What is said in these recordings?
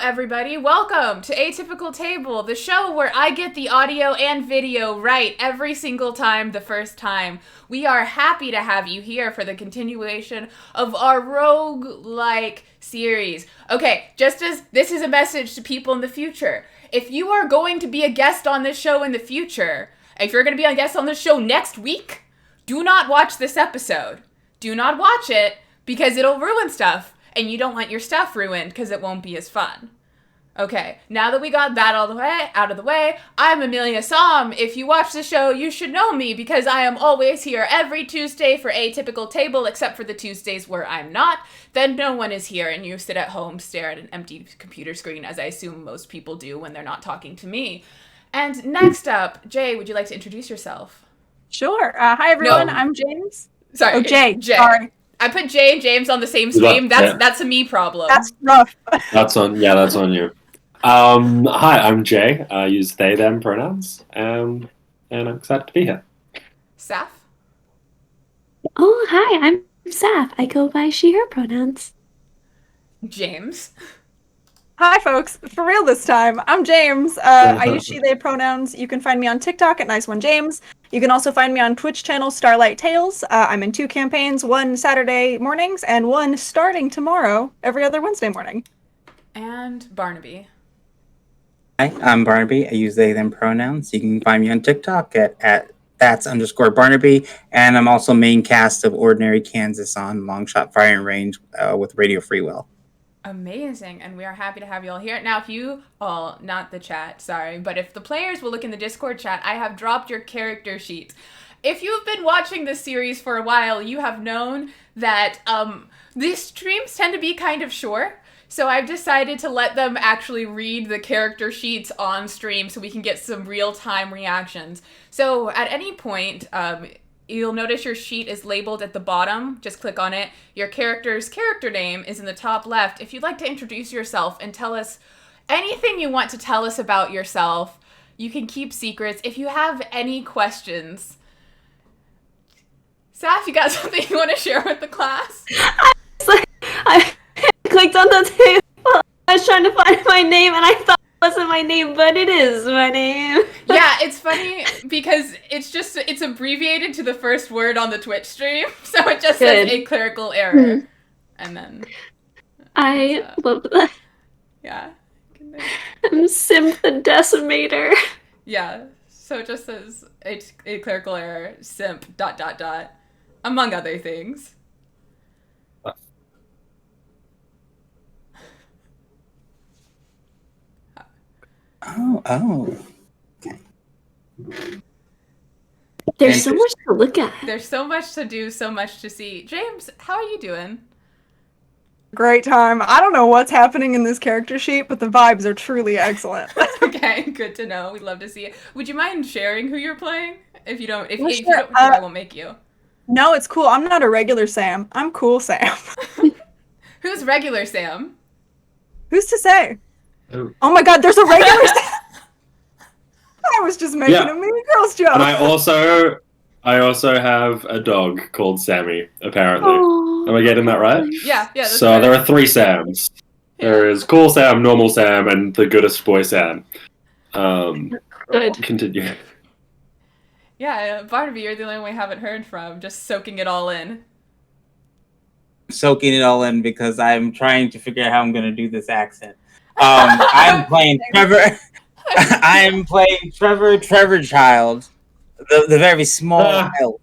everybody. Welcome to Atypical Table, the show where I get the audio and video right every single time the first time. We are happy to have you here for the continuation of our roguelike series. Okay, just as this is a message to people in the future, if you are going to be a guest on this show in the future, if you're going to be a guest on this show next week, do not watch this episode. Do not watch it because it'll ruin stuff. And you don't want your stuff ruined because it won't be as fun. Okay, now that we got that out of the way, I'm Amelia Som. If you watch the show, you should know me because I am always here every Tuesday for Atypical Table, except for the Tuesdays where I'm not. Then no one is here and you sit at home, stare at an empty computer screen, as I assume most people do when they're not talking to me. And next up, Jay, would you like to introduce yourself? Sure. Hi, everyone. No. I'm James. Sorry. Oh, Jay. Sorry. I put Jay and James on the same stream. That's a me problem. That's rough. That's on you. Hi, I'm Jay. I use they, them pronouns. And I'm excited to be here. Saf? Oh, hi, I'm Saf. I go by she, her pronouns. James? Hi, folks. For real this time. I'm James. I use she, they pronouns. You can find me on TikTok at Nice1James. You can also find me on Twitch channel Starlight Tales. I'm in 2 campaigns, one Saturday mornings and one starting tomorrow, every other Wednesday morning. And Barnaby. Hi, I'm Barnaby. I use they, them pronouns. You can find me on TikTok at that's_Barnaby. And I'm also main cast of Ordinary Kansas on Longshot Firing Range with Radio Free Will. Amazing, and we are happy to have you all here. Now, if you all, not the chat, sorry, but if the players will look in the Discord chat, I have dropped your character sheets. If you've been watching this series for a while, you have known that these streams tend to be kind of short, so I've decided to let them actually read the character sheets on stream so we can get some real-time reactions. So at any point, you'll notice your sheet is labeled at the bottom. Just click on it. Your character's character name is in the top left. If you'd like to introduce yourself and tell us anything you want to tell us about yourself, you can keep secrets. If you have any questions. Saf, you got something you want to share with the class? I clicked on the table. I was trying to find my name and I thought it wasn't my name, but it is my name. Yeah, it's funny because it's abbreviated to the first word on the Twitch stream, so it just says a clerical error. And then I love that. Yeah. I'm Simp the Decimator. Yeah, so it just says a clerical error, simp, ... among other things. Oh. Okay. There's so much to look at. There's so much to do, so much to see. James, how are you doing? Great time. I don't know what's happening in this character sheet, but the vibes are truly excellent. Okay, good to know. We'd love to see it. Would you mind sharing who you're playing? If you don't, I won't make you. No, it's cool. I'm not a regular Sam. I'm cool Sam. Who's regular Sam? Who's to say? Oh my god, there's a regular Sam! I was just making a Mean Girls joke. And I also have a dog called Sammy, apparently. Aww. Am I getting that right? Yeah, that's so right. There are 3 Sams. Yeah. There is Cool Sam, Normal Sam, and the Goodest Boy Sam. Good. Continue. Yeah, Barnaby, you're the only one we haven't heard from, just soaking it all in. Soaking it all in because I'm trying to figure out how I'm going to do this accent. I'm playing Trevor. I'm playing Trevor Child, the very small elf.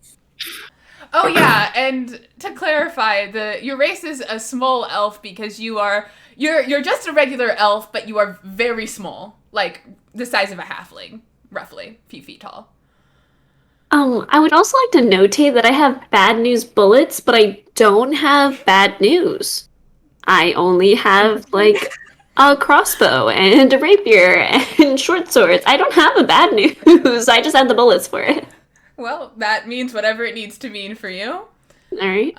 Oh yeah, and to clarify, your race is a small elf because you're just a regular elf, but you are very small, like the size of a halfling, roughly, feet tall. I would also like to notate that I have bad news bullets, but I don't have bad news. I only have, like, a crossbow and a rapier and short swords. I don't have a bad news. I just have the bullets for it. Well, that means whatever it needs to mean for you. All right.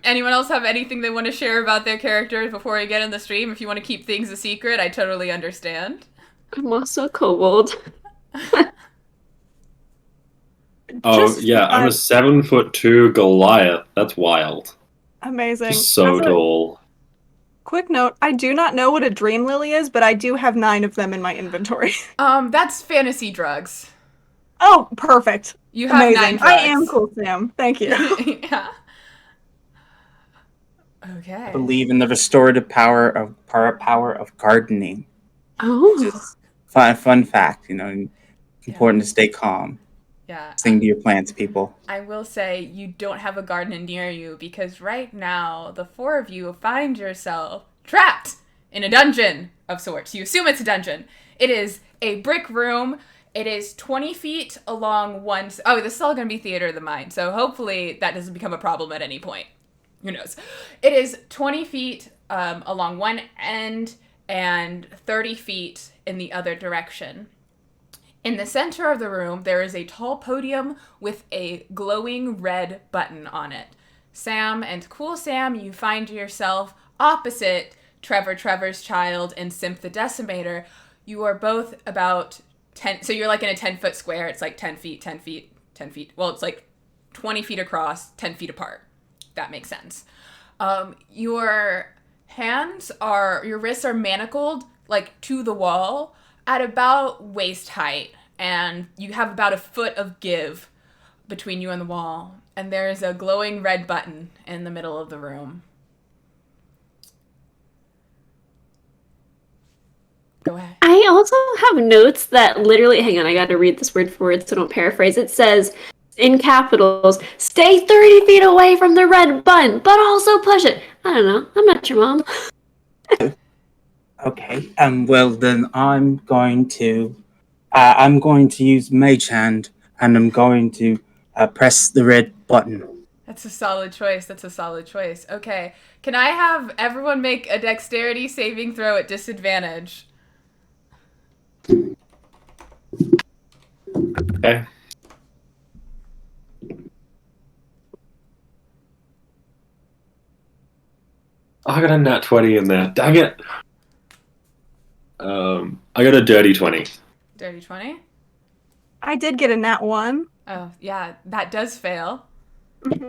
Anyone else have anything they want to share about their characters before we get in the stream? If you want to keep things a secret, I totally understand. I'm also a kobold. I'm a 7'2" Goliath. That's wild. Amazing. Just so tall. Quick note, I do not know what a dream lily is, but I do have 9 of them in my inventory. That's fantasy drugs. Oh, perfect. You have Amazing. 9 drugs. I am cool, Sam. Thank you. Yeah. Okay. I believe in the restorative power of gardening. Oh. Just fun fact, important to stay calm. Yeah. Sing to your plants, people. I will say you don't have a garden near you because right now the 4 of you find yourself trapped in a dungeon of sorts. You assume it's a dungeon. It is a brick room. It is 20 feet along one... Oh, this is all going to be theater of the mind, so hopefully that doesn't become a problem at any point. Who knows? It is 20 feet along one end and 30 feet in the other direction. In the center of the room, there is a tall podium with a glowing red button on it. Sam and Cool Sam, you find yourself opposite Trevor's Child and Simp the Decimator. You are both about 10... So you're like in a 10-foot square. It's like 10 feet, 10 feet, 10 feet. Well, it's like 20 feet across, 10 feet apart. That makes sense. Your wrists are manacled like to the wall at about waist height, and you have about a foot of give between you and the wall, and there is a glowing red button in the middle of the room. Go ahead. I also have notes that literally, hang on, I gotta read this word for word so don't paraphrase. It says, in capitals, stay 30 feet away from the red button, but also push it. I don't know. I'm not your mom. Okay. Well then I'm going to use Mage Hand, and I'm going to press the red button. That's a solid choice. Okay. Can I have everyone make a dexterity saving throw at disadvantage? Okay. I got a nat 20 in there. Dang it. I got a dirty 20. Dirty 20? I did get a nat 1. Oh, yeah, that does fail.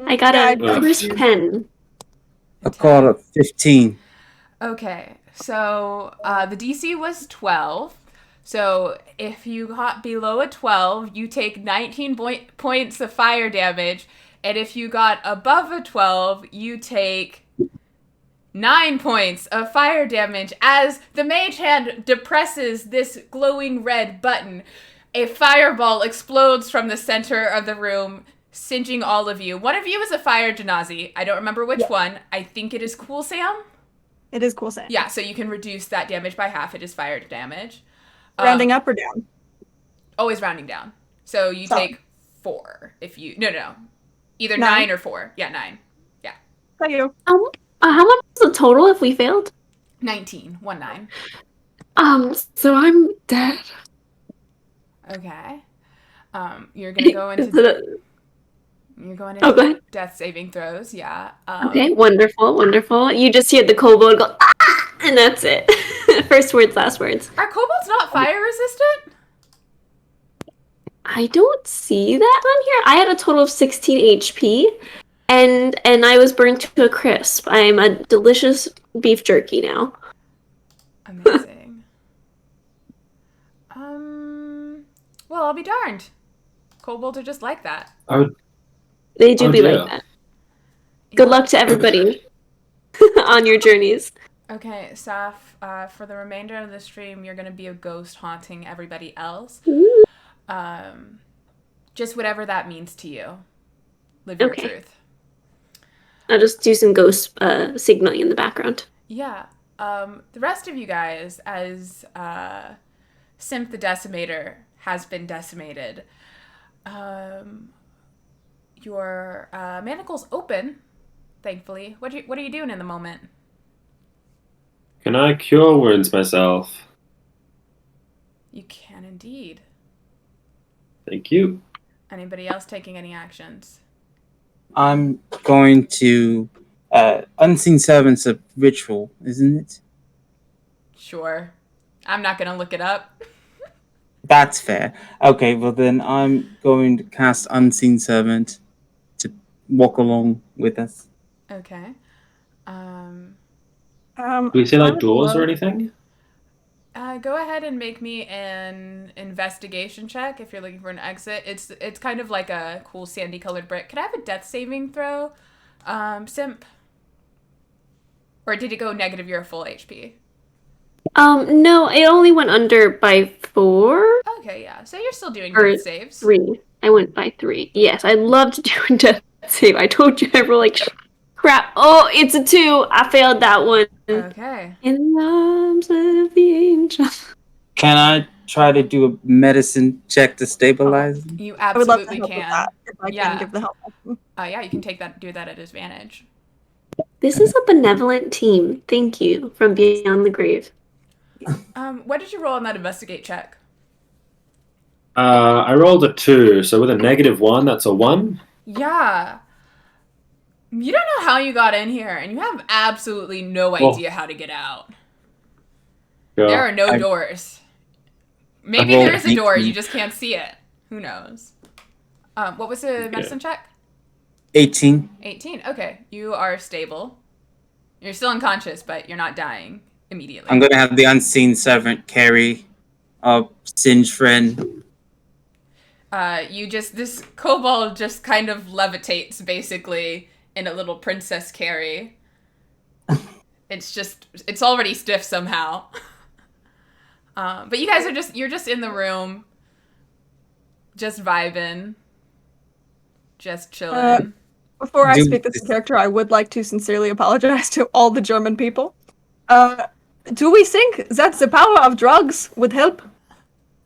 I got a Yeah, crisp pen. I got a 15. Okay, so the DC was 12. So if you got below a 12, you take 19 points of fire damage. And if you got above a 12, you take 9 points of fire damage as the mage hand depresses this glowing red button. A fireball explodes from the center of the room, singeing all of you. One of you is a fire genasi. I don't remember which one. I think it is Cool Sam. It is Cool Sam. Yeah, so you can reduce that damage by half. It is fire damage. Rounding up or down? Always rounding down. So you take 4 if you... No. Either 9 or 4. Yeah, 9. Yeah. Thank you. How much was the total if we failed? 19. 19. So I'm dead. Okay. You're gonna go into... You're going into go ahead. death saving throws, yeah. Okay, wonderful. You just hear the kobold go, ah! And that's it. First words, last words. Are kobolds not fire resistant? I don't see that on here. I had a total of 16 HP, and I was burnt to a crisp. I am a delicious beef jerky now. Amazing. Well, I'll be darned. Kobolds are just like that. They do be dear. like that. Good luck to everybody on your journeys. Okay, Saf, for the remainder of the stream, you're going to be a ghost haunting everybody else. Ooh. Just whatever that means to you. Live your truth. I'll just do some ghost signaling in the background. Yeah. The rest of you guys, as Simp the Decimator has been decimated, your manacles open, thankfully. What are you doing in the moment? Can I cure wounds myself? You can indeed. Thank you. Anybody else taking any actions? I'm going to Unseen Servants of Ritual, isn't it? Sure. I'm not going to look it up. That's fair. Okay, well then I'm going to cast Unseen Servant to walk along with us. Okay. Do we see like doors or anything? Go ahead and make me an investigation check if you're looking for an exit. It's kind of like a cool sandy colored brick. Could I have a death saving throw, Simp? Or did it go negative? You're full HP. No, it only went under by 4 Okay, yeah. So you're still doing or death saves. 3. I went by 3. Yes, I'd love to do a death save. I told you I were like, crap. Oh, it's a 2. I failed that one. Okay. In the arms of the angel. Can I try to do a medicine check to stabilize them? You I would love to absolutely help with can. that if I Yeah. can give the help. Yeah, you can do that at advantage. This is a benevolent team. Thank you from beyond the grave. What did you roll on that investigate check? I rolled a 2, so with a -1, that's a 1. Yeah. You don't know how you got in here, and you have absolutely no idea how to get out. Sure. There are no doors. Maybe rolled there's a door, 18. you just can't see it. Who knows? What was the medicine check? 18. 18. Okay, you are stable. You're still unconscious, but you're not dying immediately. I'm gonna have the unseen servant carry a Singe friend. This kobold just kind of levitates basically in a little princess carry. It's already stiff somehow. But you guys you're just in the room, just vibing, just chilling. Before I speak this in character, I would like to sincerely apologize to all the German people. Do we think that the power of drugs would help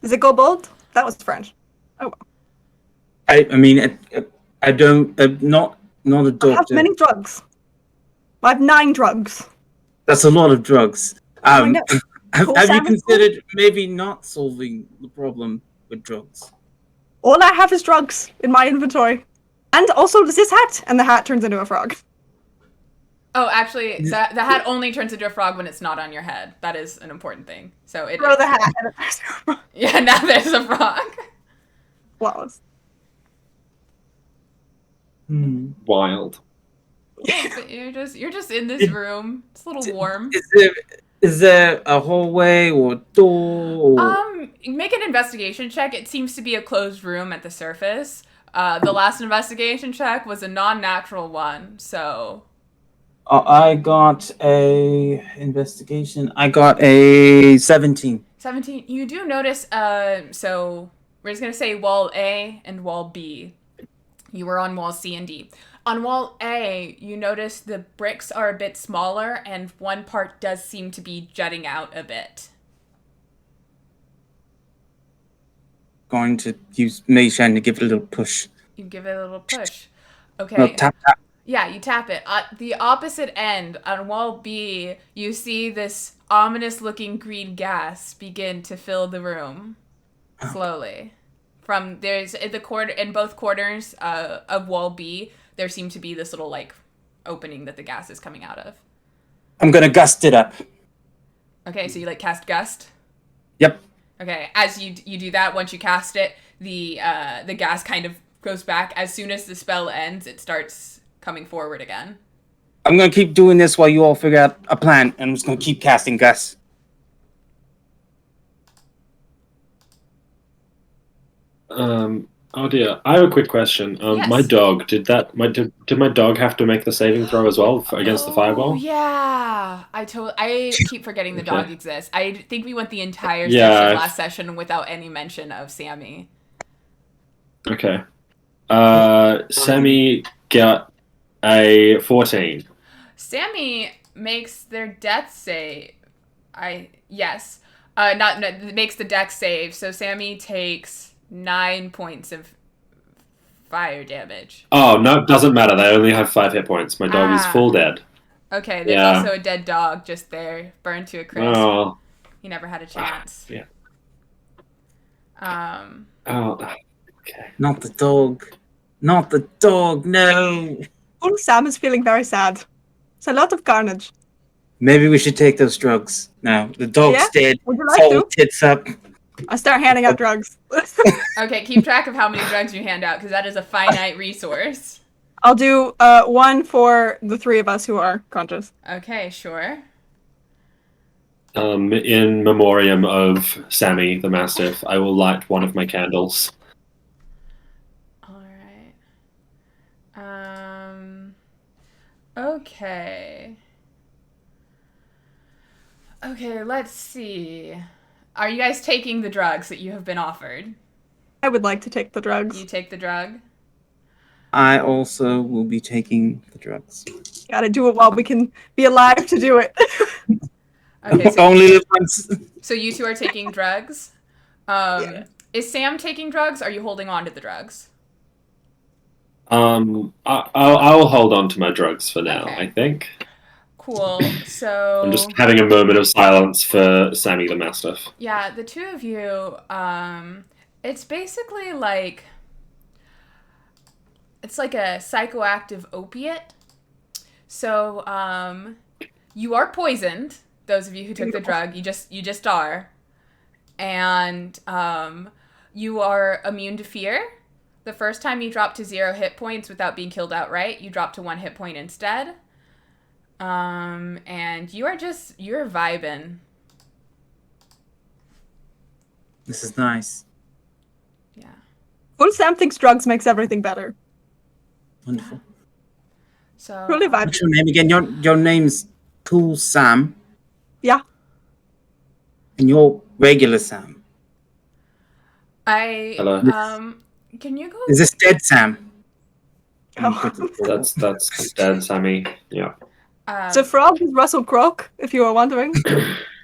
the kobold? That was French. Oh well. I mean, I don't, not a I have doctor. many drugs. I have 9 drugs. That's a lot of drugs. I know. Have you salmon considered maybe not solving the problem with drugs? All I have is drugs in my inventory. And also this hat. And the hat turns into a frog. Oh, actually, the hat only turns into a frog when it's not on your head. That is an important thing. So Throw the hat and it turns into a frog. Yeah, now there's a frog. Flawless. Wild. Yeah, but you're just in this room. It's a little warm. Is there a hallway or door? Make an investigation check. It seems to be a closed room at the surface. The last investigation check was a non-natural one, so. I got a investigation. I got a 17. 17. You do notice. So we're just gonna say wall A and wall B. You were on wall C and D. On wall A, you notice the bricks are a bit smaller, and one part does seem to be jutting out a bit. Going to use Meishan to give it a little push. You give it a little push. Okay. No, tap. Yeah, you tap it. At the opposite end, on wall B, you see this ominous-looking green gas begin to fill the room slowly. There's in both corners of wall B, there seemed to be this little opening that the gas is coming out of. I'm gonna gust it up. Okay, so you cast gust. Yep. Okay, as you do that, once you cast it, the gas kind of goes back. As soon as the spell ends, it starts coming forward again. I'm gonna keep doing this while you all figure out a plan, and I'm just gonna keep casting gust. Oh dear. I have a quick question. Yes. My dog did my dog have to make the saving throw as well against the fireball? Yeah, I keep forgetting the dog Okay. exists. I think we went the entire Yeah, session last session without any mention of Sammy. Okay. Sammy got a 14. Sammy makes their death save. Makes the dex save. So Sammy takes 9 points of fire damage. Oh no, it doesn't matter. They only have 5 hit points. My dog is full dead. Okay, there's Yeah. also a dead dog just there, burned to a crisp. Oh. He never had a chance. Yeah. Um, Okay. Not the dog. Not the dog. No. I think Sam is feeling very sad. It's a lot of carnage. Maybe we should take those drugs now. The dog's Yeah? dead. Would you like Soul to? tits up. I start handing out drugs. okay, keep track of how many drugs you hand out, because that is a finite resource. I'll do 1 for the 3 of us who are conscious. Okay, sure. In memoriam of Sammy the Mastiff, I will light one of my candles. All right. Okay. Okay, let's see. Are you guys taking the drugs that you have been offered? I would like to take the drugs. You take the drug? I also will be taking the drugs. Gotta do it while we can be alive to do it. Okay, so, Only live once. so you two are taking drugs? Yeah. Is Sam taking drugs? Or are you holding on to the drugs? I'll hold on to my drugs for now, Okay. I think. Cool. So I'm just having a moment of silence for Sammy the Mastiff. yeah, the two of you, it's basically like it's like a psychoactive opiate. So you are poisoned. Those of you who took the drug, you just are, and you are immune to fear. The first time you drop to 0 hit points without being killed outright, you drop to 1 hit point instead. And you're vibing. This is nice. Yeah. Cool Sam thinks drugs makes everything better. Wonderful. So Really vibe. What's your name again? Your name's Cool Sam. Yeah. And you're regular Sam. Hello. Can you go? Is this dead Sam? Oh. That's dead, Sammy. Yeah. So Frog is Russell Crowe, if you are wondering.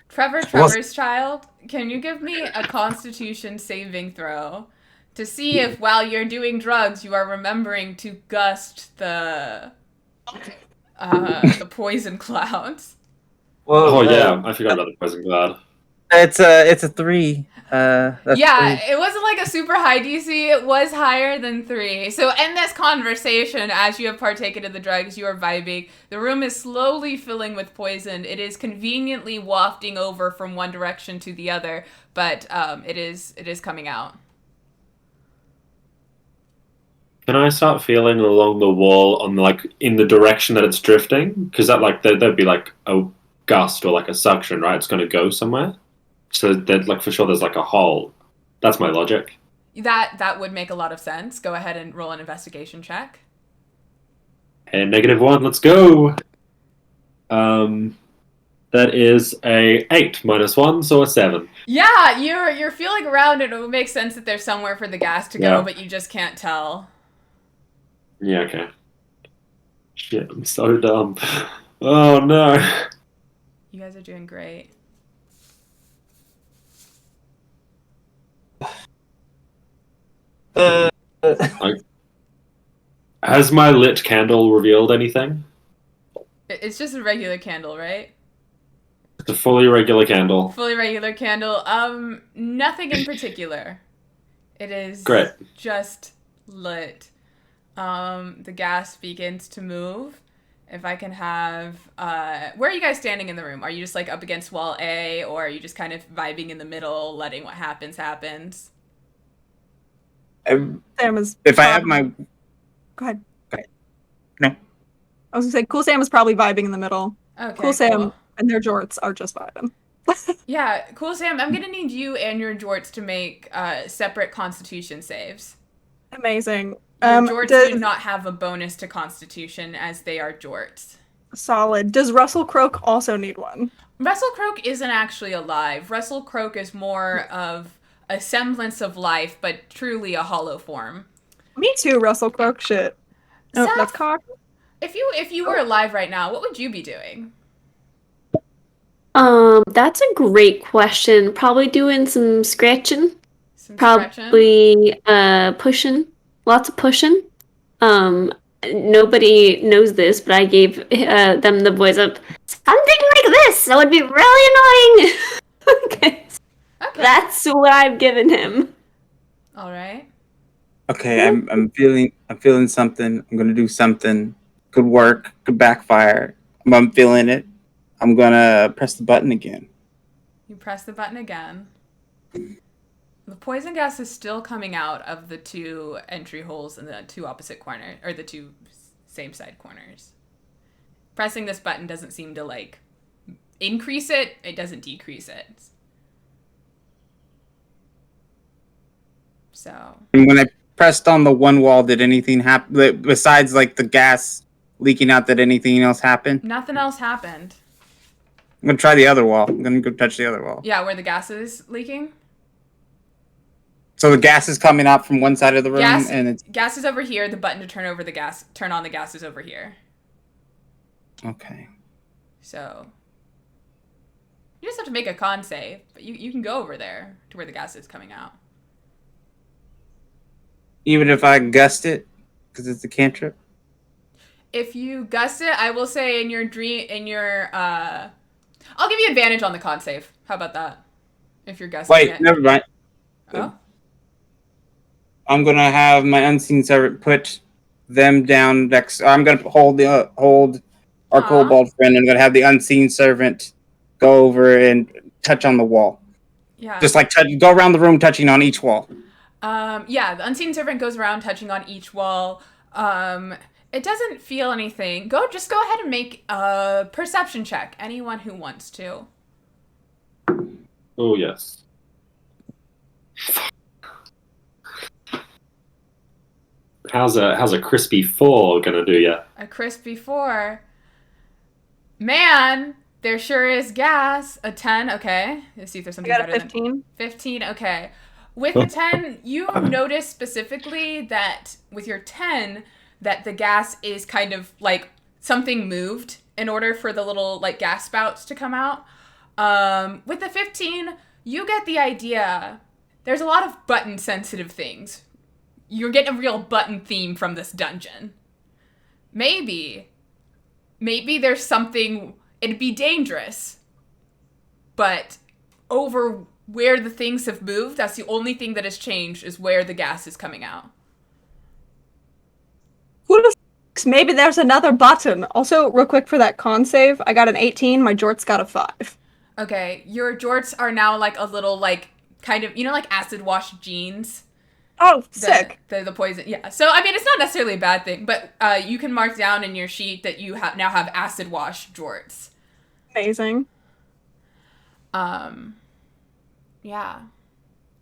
Trevor's child, can you give me a Constitution saving throw to see if while you're doing drugs you are remembering to gust the poison clouds? Well, Oh yeah, I forgot about the poison cloud. It's a 3. That's Yeah, 3. it wasn't like a super high DC. It was higher than 3. So in this conversation, as you have partaken of the drugs, you are vibing. The room is slowly filling with poison. It is conveniently wafting over from one direction to the other, but it is coming out. Can I start feeling along the wall on in the direction that it's drifting? Because there'd be like a gust or like a suction, right? It's going to go somewhere. So that for sure there's like a hole. That's my logic. That would make a lot of sense. Go ahead and roll an investigation check. And -1, let's go. That is a 8 -1, so a 7. Yeah, you're feeling around and it would make sense that there's somewhere for the gas to go, Yeah. but you just can't tell. Yeah, okay. Shit, I'm so dumb. Oh no. You guys are doing great. Has my lit candle revealed anything? It's just a regular candle, right? It's a fully regular candle. Fully regular candle. Nothing in particular. It is Great. just lit. The gas begins to move. If I can have, where are you guys standing in the room? Are you just like up against wall A, or are you just kind of vibing in the middle, letting what happens? Sam is. If I have my... Go ahead. No. I was gonna say, Cool Sam is probably vibing in the middle. Okay, Cool Sam cool. and their jorts are just vibing. Yeah, Cool Sam, I'm gonna need you and your jorts to make separate Constitution saves. Amazing. Your jorts do not have a bonus to Constitution as they are jorts. Solid. Does Russell Crowe also need one? Russell Crowe isn't actually alive. Russell Crowe is more of a semblance of life, but truly a hollow form. Me too, Russell Crowe. Shit. Oh, Seth, that's cock. If you were alive right now, what would you be doing? That's a great question. Probably doing some scratching. Some scratching? Probably pushing. Lots of pushing. Nobody knows this, but I gave them the voice of something like this. That would be really annoying. Okay. That's what I've given him. All right. Okay, I'm feeling something. I'm gonna do something. Could work. Could backfire. I'm feeling it. I'm gonna press the button again. You press the button again. The poison gas is still coming out of the 2 entry holes in the 2 opposite corners, or the 2 same side corners. Pressing this button doesn't seem to, increase it, it doesn't decrease it. So. And when I pressed on the one wall, did anything happen besides like the gas leaking out? Did anything else happen? Nothing else happened. I'm gonna try the other wall. I'm gonna go touch the other wall. Yeah, where the gas is leaking. So the gas is coming out from one side of the room, and gas is over here. The button to turn on the gas is over here. Okay. So you just have to make a con save, but you can go over there to where the gas is coming out. Even if I gust it, because it's a cantrip. If you gust it, I will say I'll give you advantage on the con save. How about that? If you're gusting it. Wait, never mind. Oh? I'm gonna have my unseen servant put them down next. I'm gonna hold our kobold friend. I'm gonna have the unseen servant go over and touch on the wall. Yeah. Just like go around the room, touching on each wall. Yeah, the unseen servant goes around touching on each wall. It doesn't feel anything. Just go ahead and make a perception check. Anyone who wants to. Oh, yes. How's a crispy 4 gonna do ya? A crispy 4. Man, there sure is gas. A 10, okay. Let's see if there's something better I got a 15. than 15, okay. With the 10, you notice specifically that with your 10, that the gas is kind of like something moved in order for the little like gas spouts to come out. With the 15, you get the idea. There's a lot of button sensitive things. You're getting a real button theme from this dungeon. Maybe there's something, it'd be dangerous, but over where the things have moved, that's the only thing that has changed is where the gas is coming out. Maybe there's another button. Also, real quick for that con save, I got an 18, my jort's got a 5. Okay, your jorts are now like a little like kind of, like acid wash jeans. Oh, sick. The poison, yeah. So, I mean, it's not necessarily a bad thing, but you can mark down in your sheet that you now have acid wash jorts. Amazing. Yeah.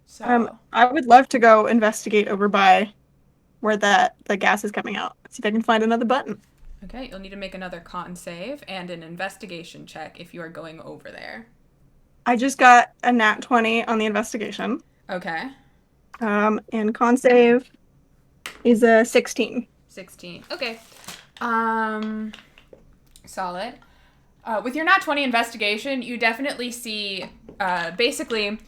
So. I would love to go investigate over by where the gas is coming out. See if I can find another button. Okay, you'll need to make another con save and an investigation check if you are going over there. I just got a nat 20 on the investigation. Okay. And con save is a 16. 16. Okay. Solid. With your nat 20 investigation, you definitely see, basically,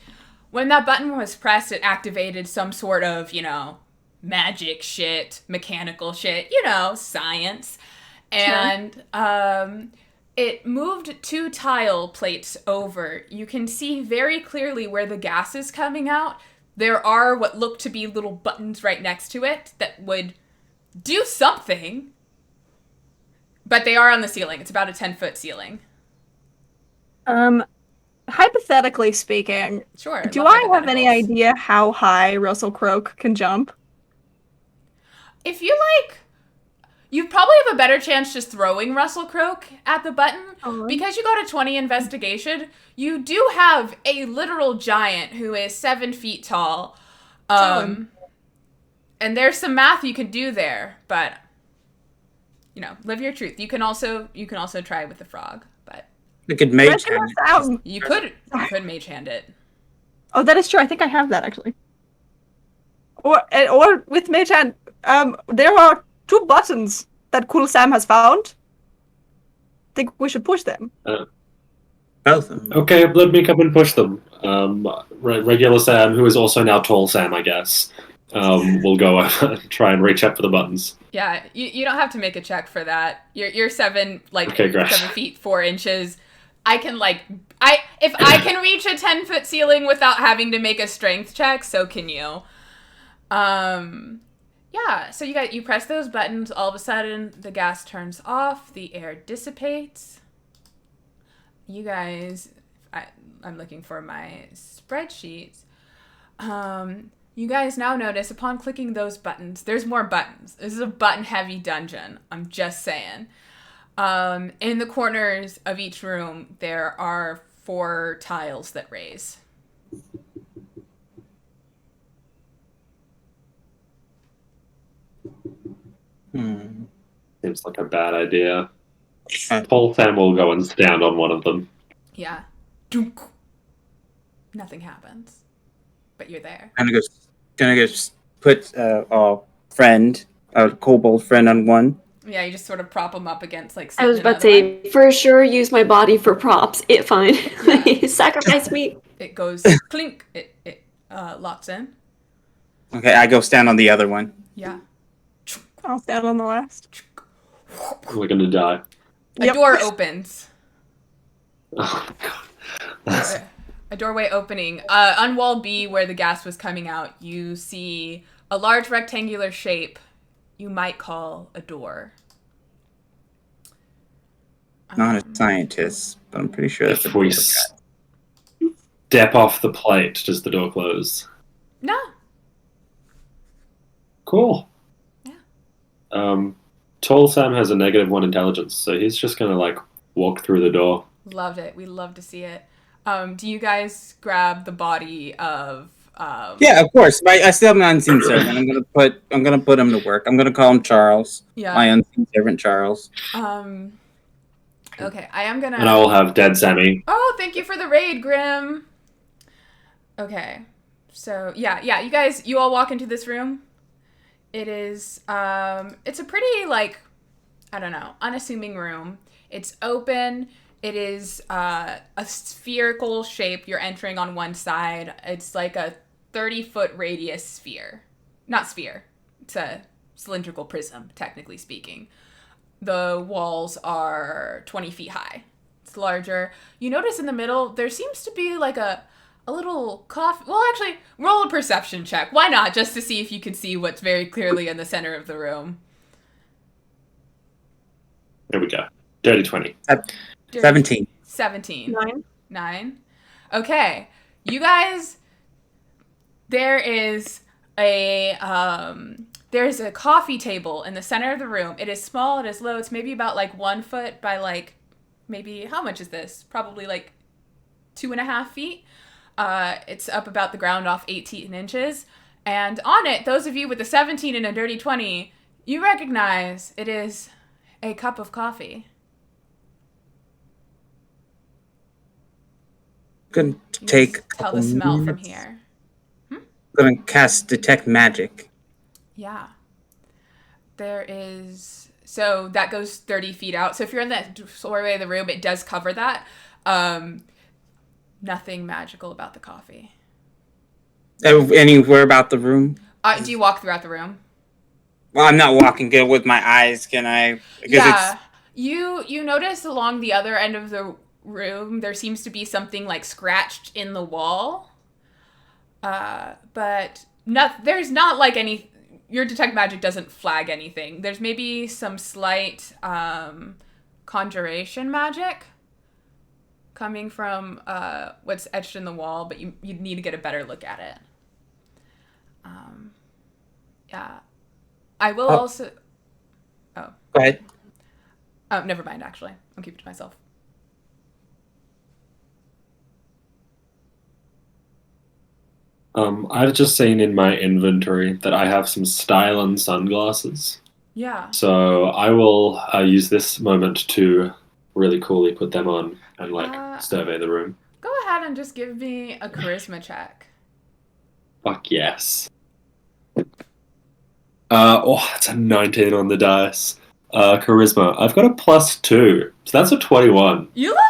when that button was pressed, it activated some sort of, magic shit, mechanical shit, science. And, it moved 2 tile plates over. You can see very clearly where the gas is coming out. There are what look to be little buttons right next to it that would do something. But they are on the ceiling. It's about a 10-foot ceiling. Hypothetically speaking, Sure. Do I have any idea how high Russell Crowe can jump? If you you probably have a better chance just throwing Russell Crowe at the button. Because you got a 20 investigation, you do have a literal giant who is 7 feet tall. And there's some math you can do there, but live your truth. You can also try with the frog, but you could mage hand it. You could mage hand it. Oh, that is true. I think I have that actually. Or with mage hand, there are 2 buttons that Cool Sam has found. I think we should push them. Both of them. Okay, let me come and push them. Regular Sam, who is also now Tall Sam, I guess, will go and try and reach up for the buttons. Yeah, you don't have to make a check for that. You're 7 great. 7 feet 4 inches. I can if I can reach a 10-foot ceiling without having to make a strength check, so can you. Yeah, so you press those buttons, all of a sudden the gas turns off, the air dissipates. You guys, I'm looking for my spreadsheets. You guys now notice upon clicking those buttons, there's more buttons. This is a button-heavy dungeon. I'm just saying. In the corners of each room, there are 4 tiles that raise. Seems like a bad idea. Uh, Paul Sam will go and stand on one of them. Yeah. Dunk. Nothing happens. But you're there. gonna just put a friend, a kobold friend, on one. Yeah, you just sort of prop them up against, like, I was about to another one. say, for sure, use my body for props. It fine. Yeah. Sacrifice me. It goes clink. It locks in. Okay, I go stand on the other one. Yeah. I'll stand on the last. We're gonna die. A Yep. door opens. Oh my god. A doorway opening. On wall B, where the gas was coming out, you see a large rectangular shape you might call a door. Not a scientist, but I'm pretty sure that's If we step off the plate, does the door close? No. Cool. Yeah. Tall Sam has a -1 intelligence, so he's just gonna like walk through the door. Loved it. We love to see it. Do you guys grab the body of Yeah, of course. I still have an unseen servant. I'm gonna put him to work. I'm gonna call him Charles. Yeah. My unseen servant Charles. Okay, I am gonna... And I will have Dead Sammy. Oh, thank you for the raid, Grim. Okay. So, yeah, you all walk into this room. It is, it's a pretty, like, I don't know, unassuming room. It's open. It is a spherical shape. You're entering on one side. It's like a 30-foot radius sphere. Not sphere. It's a cylindrical prism, technically speaking. The walls are 20 feet high. It's larger. You notice in the middle, there seems to be like a little coffee... Well, actually, roll a perception check. Why not? Just to see if you can see what's very clearly in the center of the room. There we go. Dirty 20. 17. 17. 9. 9. Okay. You guys, there's a coffee table in the center of the room. It is small, it is low. It's maybe about like 1 foot by like, maybe, how much is this? Probably like 2.5 feet. It's up about the ground off 18 inches. And on it, those of you with a 17 and a dirty 20, you recognize it is a cup of coffee. Gonna You take. can tell the smell from here. Gonna cast detect magic. Yeah. There is... So that goes 30 feet out. So if you're in that doorway of the room, it does cover that. Nothing magical about the coffee. Anywhere about the room? Do you walk throughout the room? Well, I'm not walking good with my eyes. Can I? Yeah. You notice along the other end of the room, there seems to be something like scratched in the wall. But there's not like any... Your detect magic doesn't flag anything. There's maybe some slight conjuration magic coming from what's etched in the wall, but you need to get a better look at it. Yeah. I will also... Oh. Go ahead. Oh, never mind, actually. I'll keep it to myself. I've just seen in my inventory that I have some Stylen sunglasses. Yeah. So I will use this moment to really coolly put them on and survey the room. Go ahead and just give me a charisma check. Fuck yes. It's a 19 on the dice. Charisma. I've got a +2, so that's a 21. You look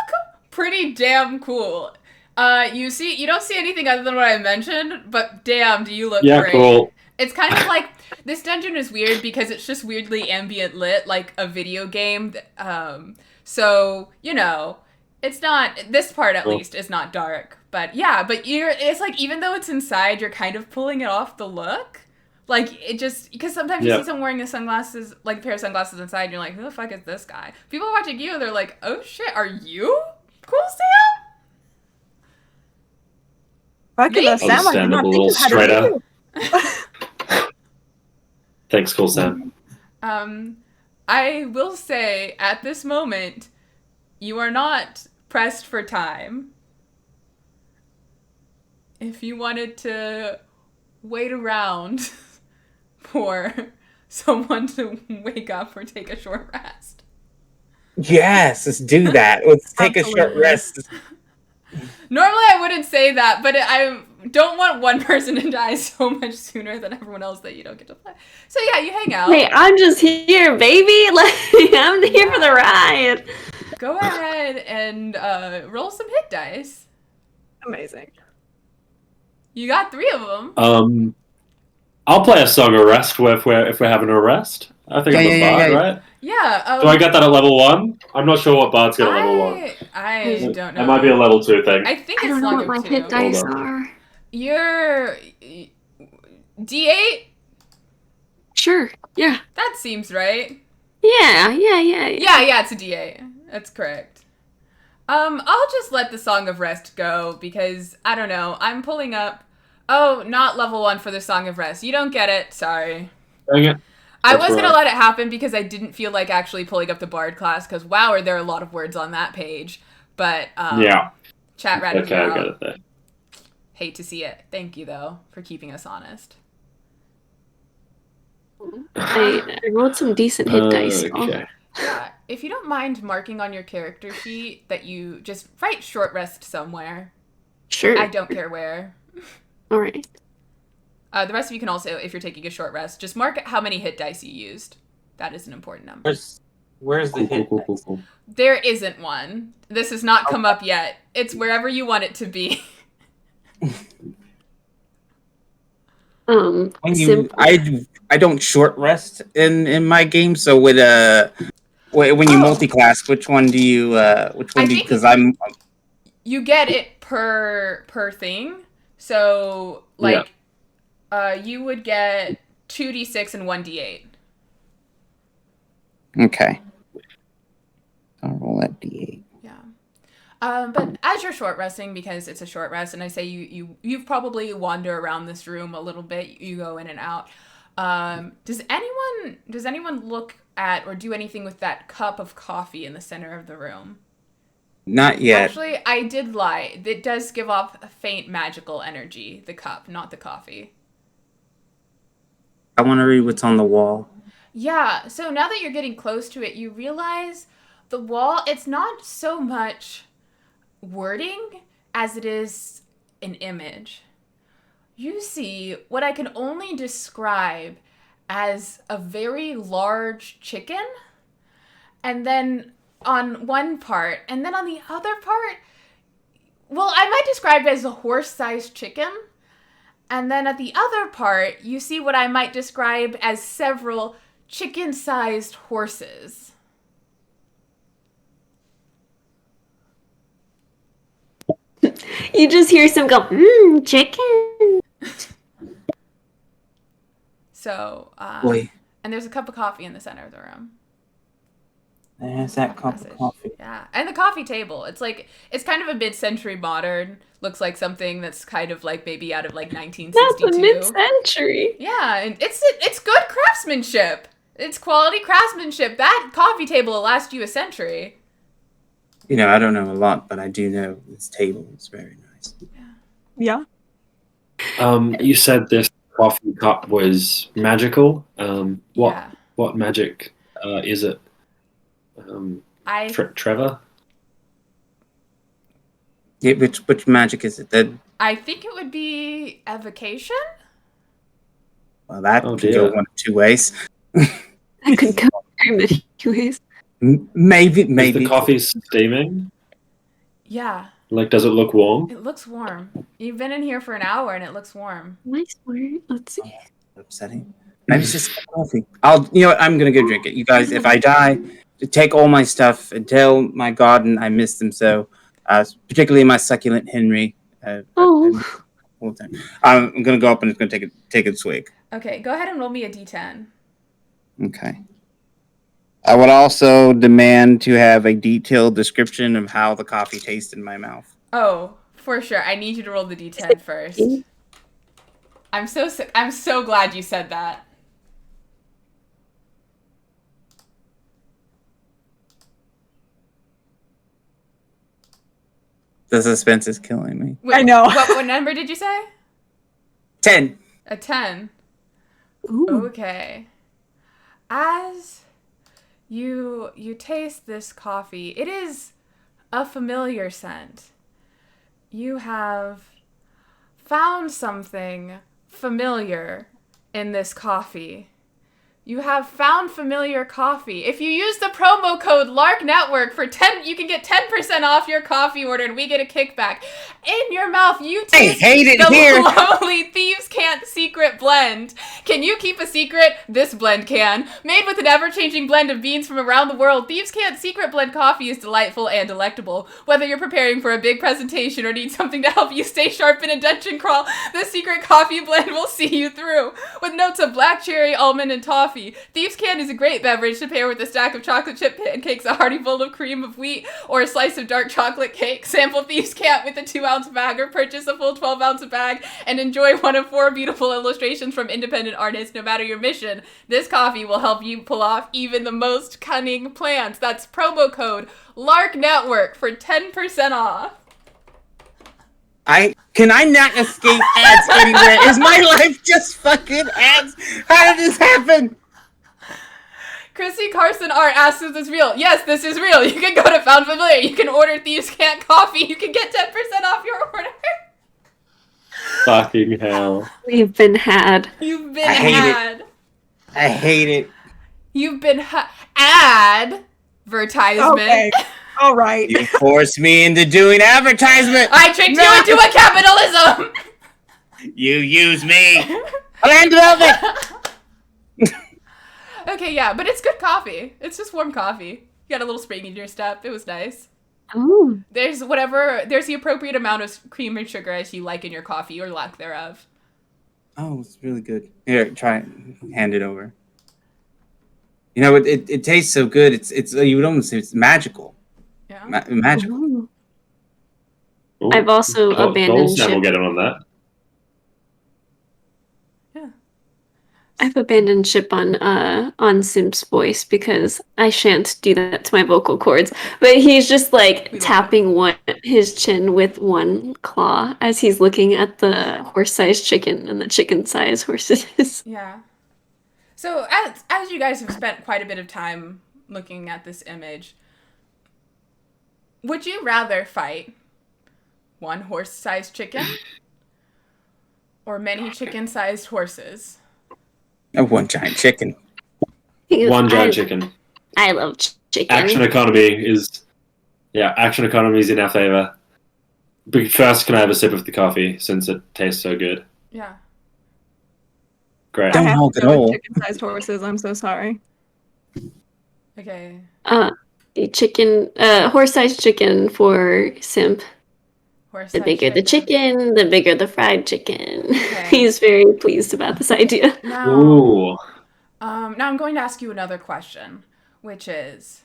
pretty damn cool. You don't see anything other than what I mentioned, but damn, do you look great. Cool. It's kind of like, this dungeon is weird because it's just weirdly ambient lit, like a video game. So, it's not, this part at least is not dark. But yeah, it's like, even though it's inside, you're kind of pulling it off the look. Like, it just, because sometimes you see someone wearing a pair of sunglasses inside, and you're like, who the fuck is this guy? People watching you, they're like, oh shit, are you Cool Sam? Fucking Sam, I'll stand up a little straighter. Thanks, Cool Sam. I will say, at this moment, you are not pressed for time. If you wanted to wait around for someone to wake up or take a short rest. Yes, let's do that. Let's take a short Absolutely. rest. Normally I wouldn't say that, but I don't want one person to die so much sooner than everyone else that you don't get to play. So yeah, you hang out. Hey, I'm just here, baby. Like, I'm here for the ride. Go ahead and roll some hit dice. Amazing. You got 3 of them. I'll play a song of rest if we're having a rest. I think I'm a bard, right? Yeah. Do I get that at level 1? I'm not sure what bards get at level 1. I don't know. It might be a level 2 thing. I think I it's don't know level what my 2. hit dice Hold on. are. You're D8? Sure. Yeah. That seems right. Yeah. Yeah, it's a D8. That's correct. I'll just let the Song of Rest go because I don't know. I'm pulling up. Oh, not level 1 for the Song of Rest. You don't get it. Sorry. Dang it. I That's was gonna right. let it happen because I didn't feel like actually pulling up the Bard class because wow, are there a lot of words on that page. But Yeah. chat ratted Okay, you I out. get it there. Hate to see it. Thank you though for keeping us honest. I rolled some decent hit dice. So. Okay. Yeah, if you don't mind marking on your character sheet that you just write short rest somewhere. Sure. I don't care where. All right. The rest of you can also, if you're taking a short rest, just mark how many hit dice you used. That is an important number. Where's the hit dice? Cool. There isn't one. This has not come up yet. It's wherever you want it to be. I don't short rest in my game. So when you multi-class, which one do you think because I'm You get it per thing. So like you would get 2d6 and 1d8. okay. I'll roll that d8. Yeah. But as you're short resting, because it's a short rest, and I say you probably wander around this room a little bit. You go in and out. Does anyone look at or do anything with that cup of coffee in the center of the room? Not yet. Actually, I did lie. It does give off a faint magical energy, the cup, not the coffee. I want to read what's on the wall. Yeah, so now that you're getting close to it, you realize the wall, it's not so much wording as it is an image. You see what I can only describe as a very large chicken, and then on one part, and then on the other part, well, I might describe it as a horse-sized chicken, and then at the other part, you see what I might describe as several chicken-sized horses. You just hear some go, chicken. So, Boy, and there's a cup of coffee in the center of the room. there's that cup of Message. coffee. Yeah, and the coffee table. It's kind of a mid-century modern. Looks like something that's kind of like maybe out of like 1962. That's a mid-century. Yeah, and it's good craftsmanship. It's quality craftsmanship. That coffee table will last you a century. You know, I don't know a lot, but I do know this table is very nice. Yeah. You said this coffee cup was magical. Yeah. What magic is it? Trevor? Yeah, which magic is it? That I think it would be evocation. well, that Oh, could dear. go one of two ways. I could go very many ways. Maybe. Is the coffee steaming? Yeah, Like, does it look warm? it looks warm. You've been in here for an hour and it looks warm. Nice word. Let's see. Upsetting. Maybe it's just coffee. You know what? I'm gonna go drink it. You guys, if I die, take all my stuff and tell my garden I miss them so. Particularly my succulent Henry. Oh. I'm gonna go up and it's gonna take a swig. Okay, go ahead and roll me a d10. Okay. I would also demand to have a detailed description of how the coffee tastes in my mouth. Oh, for sure. I need you to roll the d10 first. I'm so glad you said that. The suspense is killing me. Wait, I know. What number did you say? 10. A 10. Ooh. Okay. As you taste this coffee, it is a familiar scent. You have found something familiar in this coffee. You have found familiar coffee. If you use the promo code LARK Network for 10, you can get 10% off your coffee order, and we get a kickback. In your mouth, you taste the lonely Thieves' Cant secret blend. Can you keep a secret? This blend can. Made with an ever-changing blend of beans from around the world, Thieves' Cant secret blend coffee is delightful and delectable. Whether you're preparing for a big presentation or need something to help you stay sharp in a dungeon crawl, this secret coffee blend will see you through. With notes of black cherry, almond, and toffee. Thieves' Cant is a great beverage to pair with a stack of chocolate chip pancakes, a hearty bowl of cream of wheat, or a slice of dark chocolate cake. Sample Thieves' Cant with a 2-ounce bag or purchase a full 12-ounce bag and enjoy one of 4 beautiful illustrations from independent artists. No matter your mission, this coffee will help you pull off even the most cunning plans. That's promo code LARK Network for 10% off. Can I not escape ads anywhere? Is my life just fucking ads? How did this happen? Chrissy Carson Art asks if this is real. Yes, this is real. You can go to Found Familiar. You can order Thieves' Cant coffee. You can get 10% off your order. Fucking hell. We've been had. You've been I hate had. I hate it. You've been advertisement. Okay. All right. You forced me into doing advertisement. I tricked you into a capitalism. You use me. Land development. Okay, yeah, but it's good coffee. It's just warm coffee. You got a little spring in your step. It was nice. Oh. There's the appropriate amount of cream and sugar as you like in your coffee or lack thereof. Oh, it's really good. Here, try it. Hand it over. You know, it tastes so good. It's you would almost say it's magical. Yeah. Magical. Ooh. Ooh. I've also abandoned Gold Sam will ship. get in on that. I've abandoned ship on Simp's voice because I shan't do that to my vocal cords. But he's just like tapping his chin with one claw as he's looking at the horse-sized chicken and the chicken-sized horses. Yeah. So as you guys have spent quite a bit of time looking at this image, would you rather fight one horse-sized chicken or many chicken-sized horses? One giant chicken. One giant chicken. I love chicken. Action economy is in our favor. But first, can I have a sip of the coffee since it tastes so good? Yeah. Great. Don't I have hold to it go all. with chicken-sized horses. I'm so sorry. Okay. The chicken, horse-sized chicken for Simp. Horse The bigger the chicken, the bigger the fried chicken. Okay. He's very pleased about this idea. Now, Ooh. now I'm going to ask you another question, which is,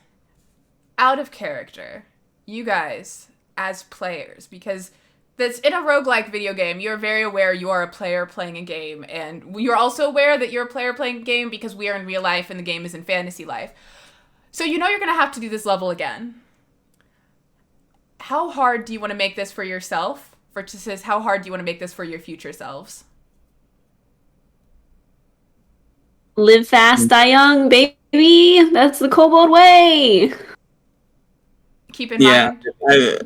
out of character, you guys as players, because that's in a roguelike video game, you're very aware you are a player playing a game, and you're also aware that you're a player playing a game because we are in real life and the game is in fantasy life. So you know you're going to have to do this level again. How hard do you want to make this for yourself versus how hard do you want to make this for your future selves? Live fast, die young, baby. That's the kobold way. Keep in mind, I-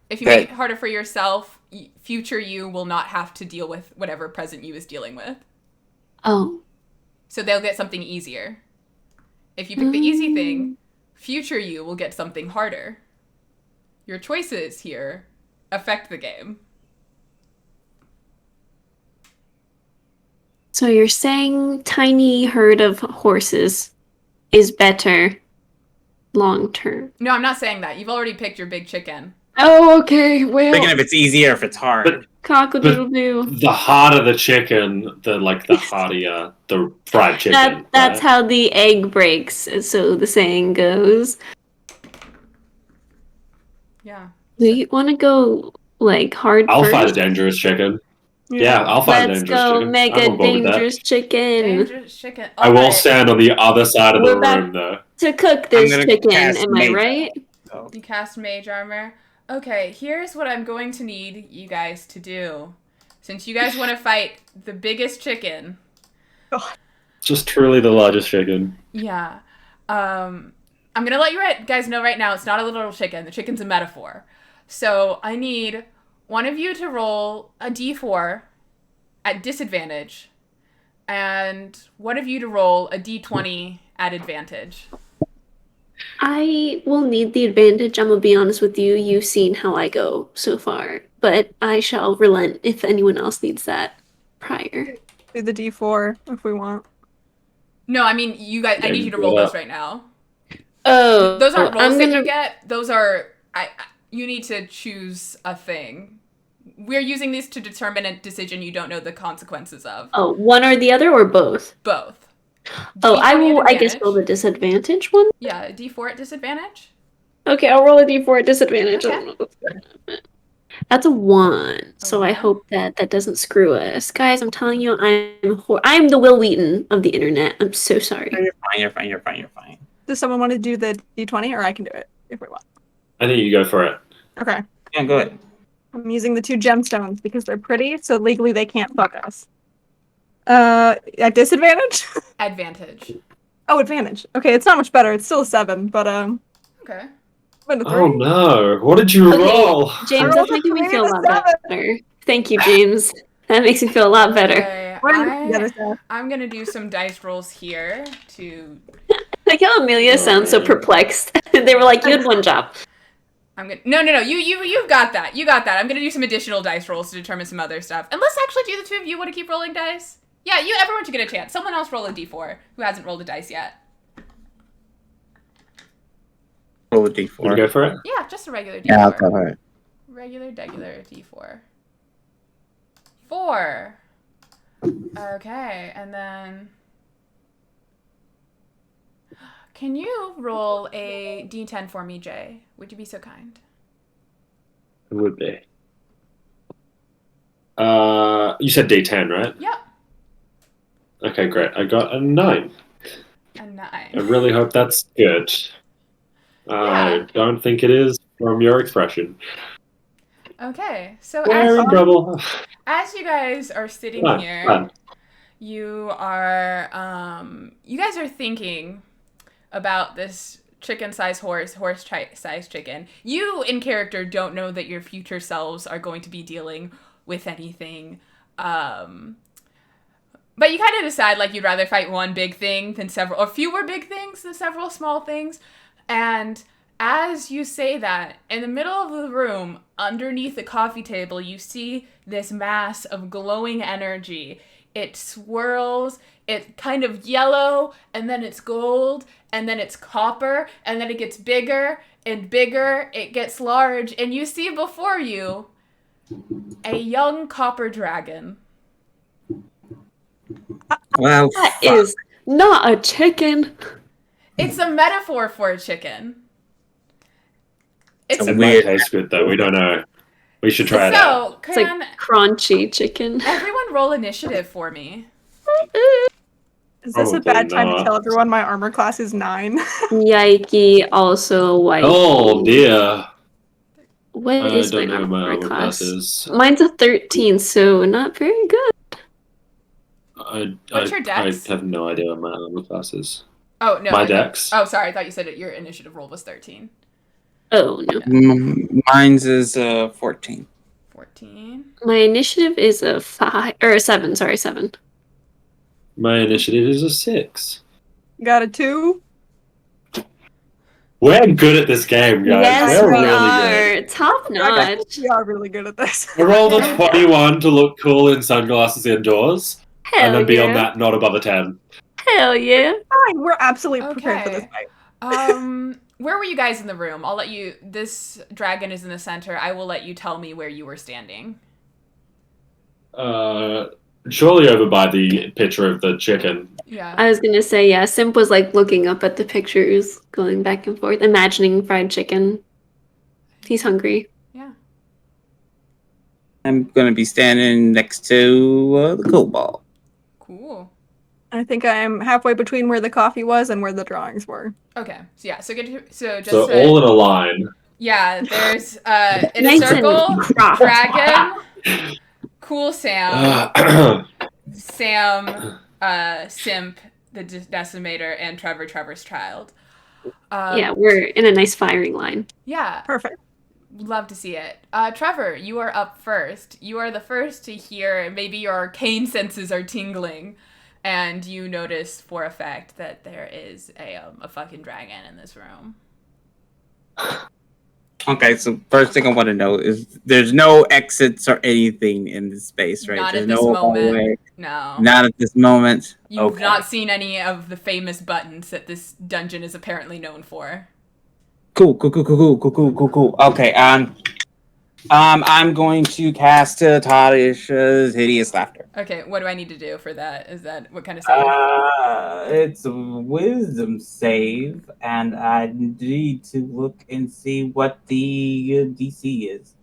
if you make it harder for yourself, future you will not have to deal with whatever present you is dealing with. Oh. So they'll get something easier. If you pick the easy thing, future you will get something harder. Your choices here affect the game. So you're saying tiny herd of horses is better long term? No, I'm not saying that. You've already picked your big chicken. Oh, okay. Well, Thinking if it's easier, if it's hard. But cock-a-doodle-doo. the harder the chicken, the hardier the fried chicken. That's right? how the egg breaks, so the saying goes. Yeah. We want to go like hard I'll first. fight a dangerous chicken. Yeah, I'll fight a Let's dangerous go chicken. make I'm a on board with that. dangerous chicken Dangerous chicken. I will Alright. stand on the other side of We're the back. room, though. To cook this gonna chicken, cast am I mage. right? You cast mage armor. Okay, here's what I'm going to need you guys to do. Since you guys want to fight the biggest chicken. Just truly the largest chicken. Yeah. I'm going to let you guys know right now it's not a literal chicken. The chicken's a metaphor. So I need one of you to roll a d4 at disadvantage, and one of you to roll a d20 at advantage. I will need the advantage. I'm gonna be honest with you. You've seen how I go so far, but I shall relent if anyone else needs that prior. Do the D4 if we want. No, I mean, you guys. I need you to roll those right now. Oh, Those aren't rolls I'm that gonna. you get. Those are. You need to choose a thing. We're using these to determine a decision you don't know the consequences of. Oh, one or the other, or both? Both. Oh, I D20 will. at I guess advantage. roll the disadvantage one. Yeah, a d4 at disadvantage. Okay, I'll roll a d4 at disadvantage. Okay. I don't know what's gonna happen. That's a 1, so I one. hope that doesn't screw us, guys. I'm telling you, I'm the Will Wheaton of the internet. I'm so sorry. You're fine. Does someone want to do the D20, or I can do it if we want? I think you go for it. Okay. Yeah, go ahead. I'm using the 2 gemstones because they're pretty, so legally they can't fuck us. At disadvantage? Advantage. Oh, advantage. Okay, it's not much better. It's still a 7, but Okay. but a 3. Oh no! What did you Okay. roll? James, I that's rolled a making me 3 feel a and a lot 7. better. Thank you, James. That makes me feel a lot better. Okay, We're in the other side. I'm gonna do some dice rolls here to. Like how Amelia sounds so man. perplexed. They were like, "You had one job." I'm gonna. No. You've got that. You got that. I'm gonna do some additional dice rolls to determine some other stuff. And let's actually do the 2 of you want to keep rolling dice. Yeah, everyone should get a chance. Someone else roll a d4 who hasn't rolled a dice yet. Roll a Want to D4. go for it? Yeah, just a regular d4. Yeah, I'll go for it. Regular d4. 4. Okay, and then. Can you roll a d10 for me, Jay? Would you be so kind? It would be. You said D10, right? Yep. Okay, great. I got a 9. A 9. I really hope that's good. I don't think it is from your expression. Okay, so We're in trouble. as you guys are sitting Fine, here, fine. you guys are thinking about this chicken-sized horse-sized chicken. You, in character, don't know that your future selves are going to be dealing with anything. But you kind of decide, like, you'd rather fight one big thing than or fewer big things than several small things. And as you say that, in the middle of the room, underneath the coffee table, you see this mass of glowing energy. It swirls, it's kind of yellow, and then it's gold, and then it's copper, and then it gets bigger and bigger, it gets large, and you see before you a young copper dragon. Well, That is not a chicken. It's a metaphor for a chicken. It's So It weird. might taste good though. We don't know. We should try it out. so It's like can crunchy chicken. everyone roll initiative for me? Is this a Probably bad time to not. tell everyone my armor class is 9? Yikey! Also white. Oh dear. What I is don't my know what my armor armor class? class is. Mine's a 13, so not very good. What's your I dex? have no idea what my armor class is. Oh no. My I thought- dex? Oh, sorry. I thought you said your initiative roll was 13. Oh no. mine's is 14. 14. My initiative is a 5 or a 7. Sorry, 7. My initiative is a 6. Got a 2? We're good at this game, guys. Yes, We're we really are good. top notch. We are really good at this. I rolled a 21 to look cool in sunglasses indoors, and Hell then beyond yeah! that, not above a 10. Hell yeah! Fine, we're absolutely prepared for this Okay. fight. Where were you guys in the room? I'll let you. This dragon is in the center. I will let you tell me where you were standing. Surely over by the picture of the chicken. Yeah. I was gonna say, yeah, Simp was like looking up at the pictures, going back and forth, imagining fried chicken. He's hungry. Yeah. I'm going to be standing next to the gold ball. Cool. I think I'm halfway between where the coffee was and where the drawings were. Okay. So yeah. So get to, so just So to- all in a line. Yeah, there's it's Nice circle, and cropped. dragon, cool Sam, Simp, the Decimator, and Trevor's child. Yeah, we're in a nice firing line. Yeah, Perfect. love to see it. Trevor, you are up first. You are the first to hear, maybe your arcane senses are tingling, and you notice for a fact that there is a fucking dragon in this room. Okay, so first thing I want to know is there's no exits or anything in this space, right? Not There's at this no moment. hallway. No. Not at this moment. You've Okay. not seen any of the famous buttons that this dungeon is apparently known for. Cool. Okay, I'm going to cast Tadish's Hideous Laughter. Okay, what do I need to do for that? Is that what kind of save? It's a wisdom save, and I need to look and see what the DC is.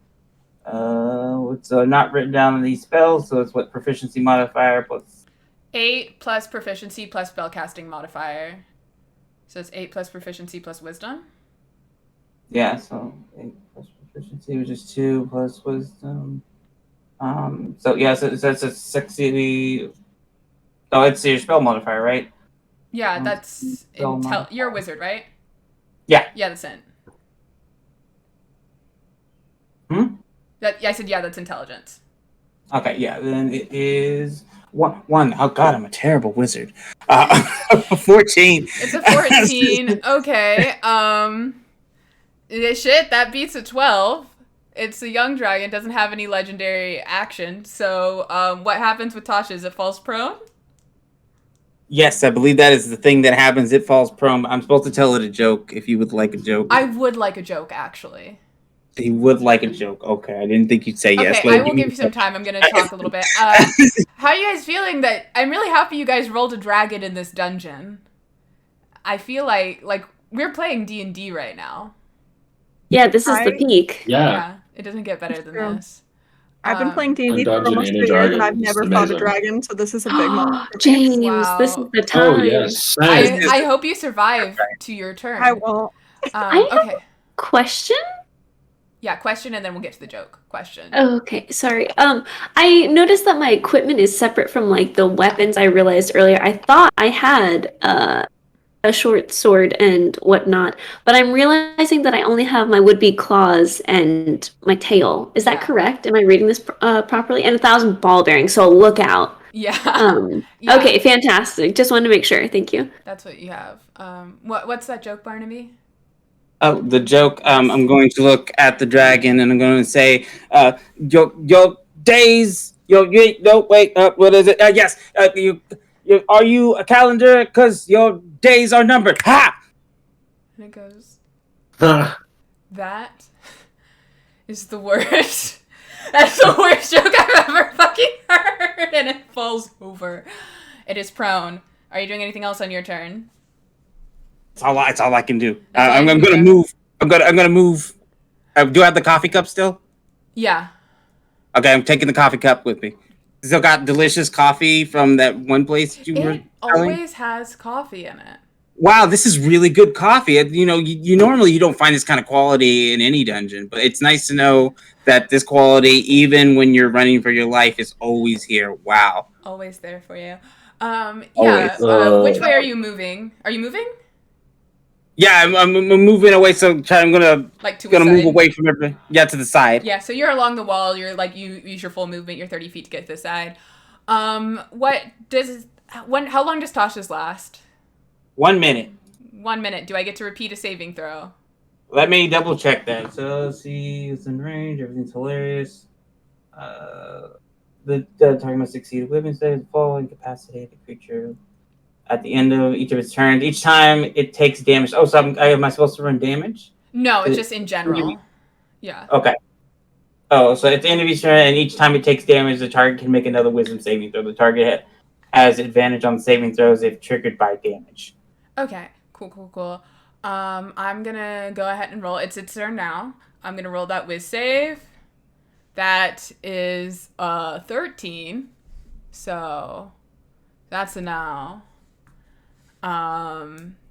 It's not written down in these spells, so it's what proficiency modifier plus 8 plus proficiency plus spellcasting modifier. So it's 8 plus proficiency plus wisdom? yeah, so 8 plus proficiency, which is 2 plus wisdom. So it's a 60. Oh, it's your spell modifier, right? Yeah, that's you're a wizard, right? Yeah. Yeah, that's it. I said yeah, that's intelligence. Okay, yeah, then it is one. Oh god, I'm a terrible wizard. 14. It's a 14. Okay. Shit, that beats a 12. It's a young dragon, doesn't have any legendary action. So, what happens with Tasha? Is it falls prone? Yes, I believe that is the thing that happens. It falls prone. I'm supposed to tell it a joke if you would like a joke. I would like a joke, actually. He would like a joke. Okay, I didn't think you'd say yes. Okay, I will give you some time. I'm going to talk a little bit. How are you guys feeling that... I'm really happy you guys rolled a dragon in this dungeon. I feel like we're playing D&D right now. Yeah, this is the peak. Yeah. It doesn't get better than True. this. I've been playing D&D for Dungeon almost and a 3 years, and dragon. I've never It's fought a amazing. dragon, so this is a big moment. for me. James, Wow. this is the Oh, time. yes. I hope you survive to your turn. I won't. Okay. Question? Yeah, question, and then we'll get to the joke. Question. Oh, okay, sorry. I noticed that my equipment is separate from like the weapons I realized earlier. I thought I had a short sword and whatnot, but I'm realizing that I only have my would-be claws and my tail. Is that Yeah. correct? Am I reading this properly? And 1,000 ball bearings, so look out. Yeah. Yeah. Okay, fantastic. Just wanted to make sure. Thank you. That's what you have. What's that joke, Barnaby? Oh, the joke. I'm going to look at the dragon and I'm going to say, your days. What is it? Yes. Are you a calendar? Because your days are numbered. Ha! And it goes, that is the worst. That's the worst joke I've ever fucking heard. And it falls over. It is prone. Are you doing anything else on your turn? It's all I can do. That's all I'm you can gonna do. move. I'm gonna move. Do I have the coffee cup still? Yeah. Okay, I'm taking the coffee cup with me. Still got delicious coffee from that one place you were It telling? always has coffee in it. Wow, this is really good coffee. You know, you normally you don't find this kind of quality in any dungeon, but it's nice to know that this quality, even when you're running for your life, is always here. Wow. Always there for you. Always. Which way are you moving? Are you moving? Yeah, I'm moving away. So I'm gonna Like to a move side? away from everything. Yeah, to the side. Yeah, so you're along the wall. You're like, you use your full movement. You're 30 feet to get to the side. How long does Tasha's last? 1 minute. 1 minute. Do I get to repeat a saving throw? Let me double check that. So let's see, it's in range. Everything's hilarious. The target must succeed a living save, fall, incapacitated creature. At the end of each of its turns, each time it takes damage. Oh, so am I supposed to run damage? No, it's just in general. Yeah. Okay. Oh, so at the end of each turn, and each time it takes damage, the target can make another wisdom saving throw. The target has advantage on saving throws if triggered by damage. Okay. Cool. I'm gonna go ahead and roll. It's its turn now. I'm gonna roll that whiz save. That is 13. So that's a no.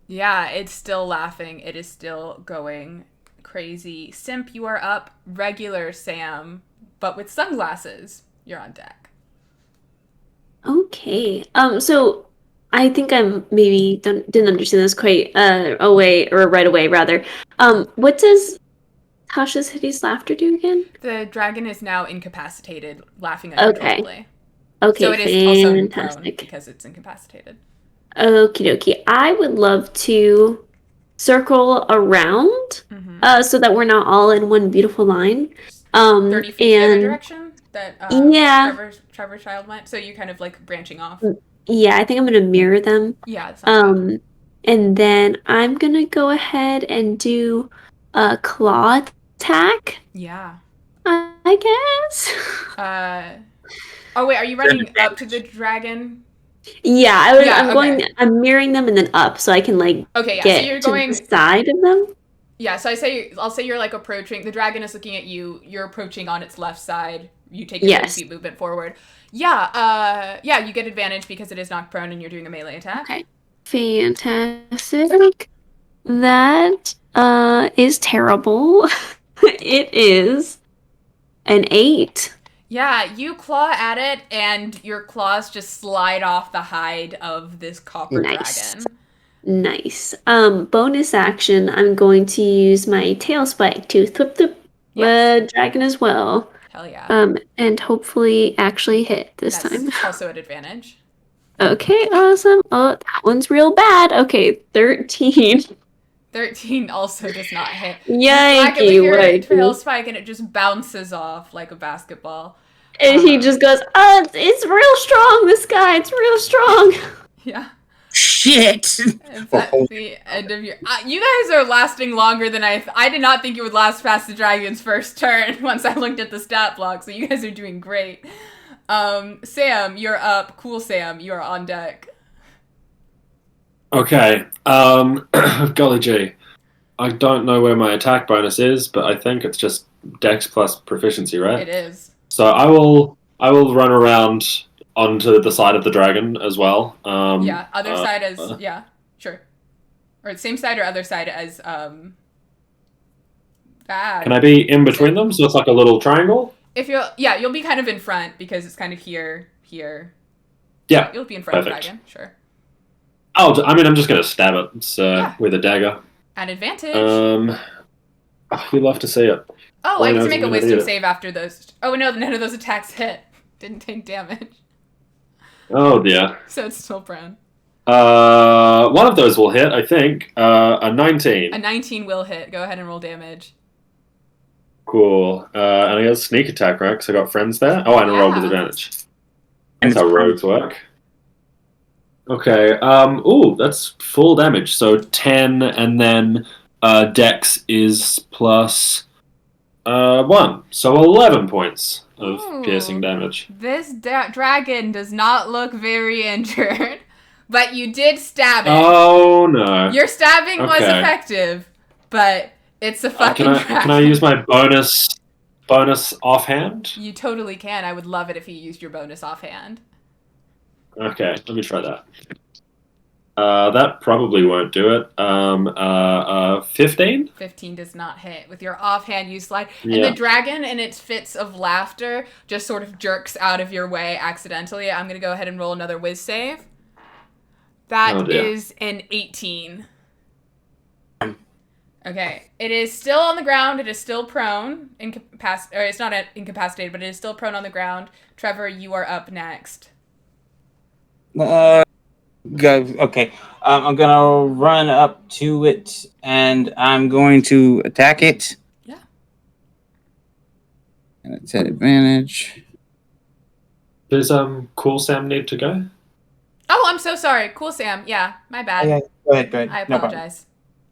Yeah, it's still laughing. It is still going crazy. Simp, you are up. Regular Sam, but with sunglasses, you're on deck. Okay. So I think I'm maybe didn't understand this quite right away rather. What does Tasha's hideous laughter do again? The dragon is now incapacitated, laughing Okay. uncontrollably. Okay, So it is also prone fantastic. because it's incapacitated. Okie dokie. I would love to circle around so that we're not all in one beautiful line. 30 feet the other and direction that yeah. Trevor Child went. So you're kind of like branching off. Yeah, I think I'm gonna mirror them. Yeah, that sounds good. And then I'm gonna go ahead and do a claw attack, Yeah. I guess. Oh wait, are you running up to the dragon? Yeah, okay. I'm mirroring them and then up so I can Okay, yeah. get So you're to going the side of them. Yeah, so I'll say you're like approaching. The dragon is looking at you. You're approaching on its left side. You take your 30 feet movement forward. Yeah, you get advantage because it is knocked prone and you're doing a melee attack. Okay. Fantastic. That is terrible. It is an 8. Yeah, you claw at it and your claws just slide off the hide of this copper dragon. Nice. Bonus action, I'm going to use my tail spike to thwip the dragon as well. Hell yeah. And hopefully actually hit this time. Also at advantage. Okay, awesome. Oh, that one's real bad. Okay, 13. 13 also does not hit. Yikes! You whack it with your tail spike and it just bounces off like a basketball. And he just goes, it's real strong, this guy. It's real strong. Yeah. Shit! At the end of your... you guys are lasting longer than I did not think you would last past the dragon's first turn once I looked at the stat block, so you guys are doing great. Sam, you're up. Cool Sam, you are on deck. Okay. Golly gee. I don't know where my attack bonus is, but I think it's just Dex plus proficiency, right? It is. So I will run around onto the side of the dragon as well. Other side as yeah, sure. Or same side or other side as bad. Can I be in between them? So it's like a little triangle? If you'll be kind of in front because it's kind of here. Yeah. You'll be in front perfect. of the dragon, sure. I'm just gonna stab it. It's with a dagger. At advantage. You love to see it. Oh, I get to make a wisdom save after those. Oh no, none of those attacks hit. Didn't take damage. Oh dear. So it's still prone. One of those will hit, I think. A 19. A 19 will hit. Go ahead and roll damage. Cool. And I got a sneak attack, right? Because I got friends there. Oh, and a roll with advantage. That's how rogues work. Okay. That's full damage. So 10, and then Dex is plus 1. So 11 points of piercing damage. This dragon does not look very injured, but you did stab it. Oh no! Your stabbing was effective, but it's a fucking dragon. Can I use my bonus offhand? You totally can. I would love it if you used your bonus offhand. Okay, let me try that. That probably won't do it. 15? 15 does not hit. With your offhand, you slide. And the dragon, in its fits of laughter, just sort of jerks out of your way accidentally. I'm going to go ahead and roll another whiz save. That is an 18. Okay. It is still on the ground. It is still prone. It's not incapacitated, but it is still prone on the ground. Trevor, you are up next. Okay. I'm gonna run up to it and I'm going to attack it. Yeah. And it's at advantage. Does Cool Sam need to go? Oh, I'm so sorry. Cool Sam. Yeah, my bad. Yeah, go ahead. I apologize.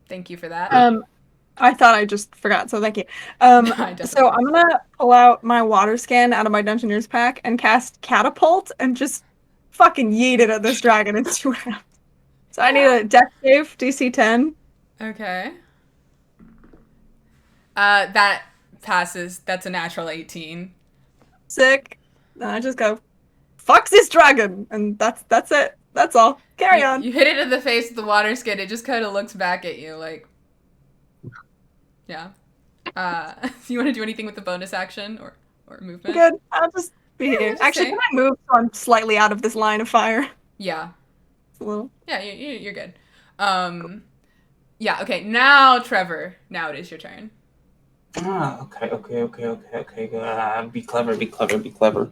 Thank you for that. I thought I just forgot, so thank you. So I'm gonna pull out my water skin out of my Dungeoneer's pack and cast Catapult and just fucking yeet it at this dragon and see what happens. So I need a death save, DC 10. Okay. That passes. That's a natural 18. Sick. Then I just go, fuck this dragon! And that's it. That's all. Carry on. You hit it in the face with the water skin. It just kind of looks back at you like... Yeah. You want to do anything with the bonus action or movement? Good. I'll just be here. just Actually, saying. can I move so I'm slightly out of this line of fire? Yeah. A little. Yeah, you're good. Yeah, okay, now Trevor. Now it is your turn. Okay. Be clever.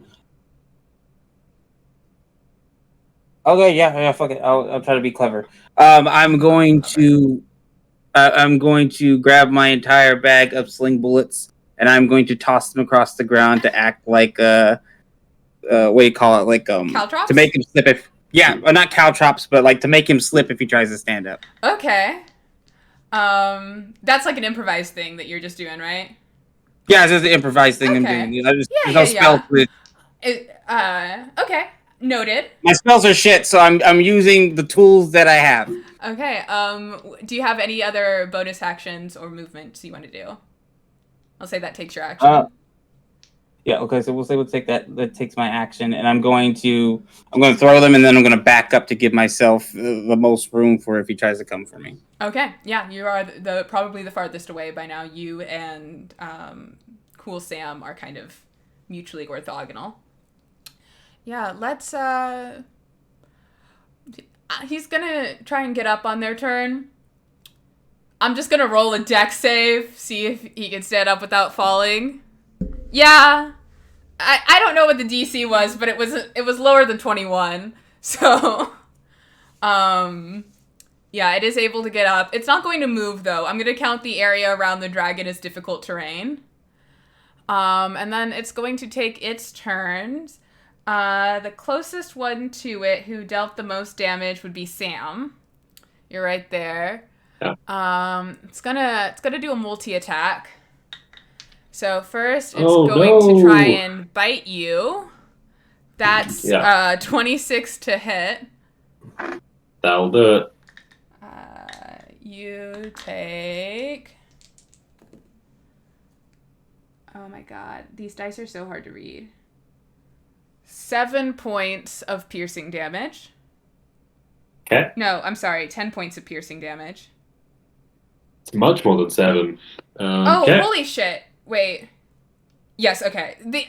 Okay, yeah, fuck it. I'll try to be clever. I'm going to grab my entire bag of sling bullets and I'm going to toss them across the ground to act like what do you call it? Like Caltrops? to make him slip if not caltrops, but like to make him slip if he tries to stand up. Okay. That's like an improvised thing that you're just doing, right? Yeah, it's just the improvised thing Okay. I'm doing. There's Yeah, no spells with okay. Noted. my spells are shit, so I'm using the tools that I have. Okay, do you have any other bonus actions or movements you want to do? I'll say that takes your action. Yeah, okay, so we'll say we'll take that takes my action, and I'm going to throw them, and then I'm going to back up to give myself the most room for if he tries to come for me. Okay, yeah, you are probably the farthest away by now. You and Cool Sam are kind of mutually orthogonal. Yeah, let's he's gonna try and get up on their turn. I'm just gonna roll a dex save, see if he can stand up without falling. Yeah, I don't know what the DC was, but it was lower than 21. So, yeah, it is able to get up. It's not going to move though. I'm gonna count the area around the dragon as difficult terrain. And then it's going to take its turns. The closest one to it who dealt the most damage would be Sam. You're right there. Yeah. It's gonna do a multi-attack. So first, it's going to try and bite you. That's 26 to hit. That'll do it. You take... Oh my god, these dice are so hard to read. 7 points of piercing damage. Okay. No, I'm sorry, 10 points of piercing damage. It's much more than 7. Holy shit. Wait. Yes, okay. The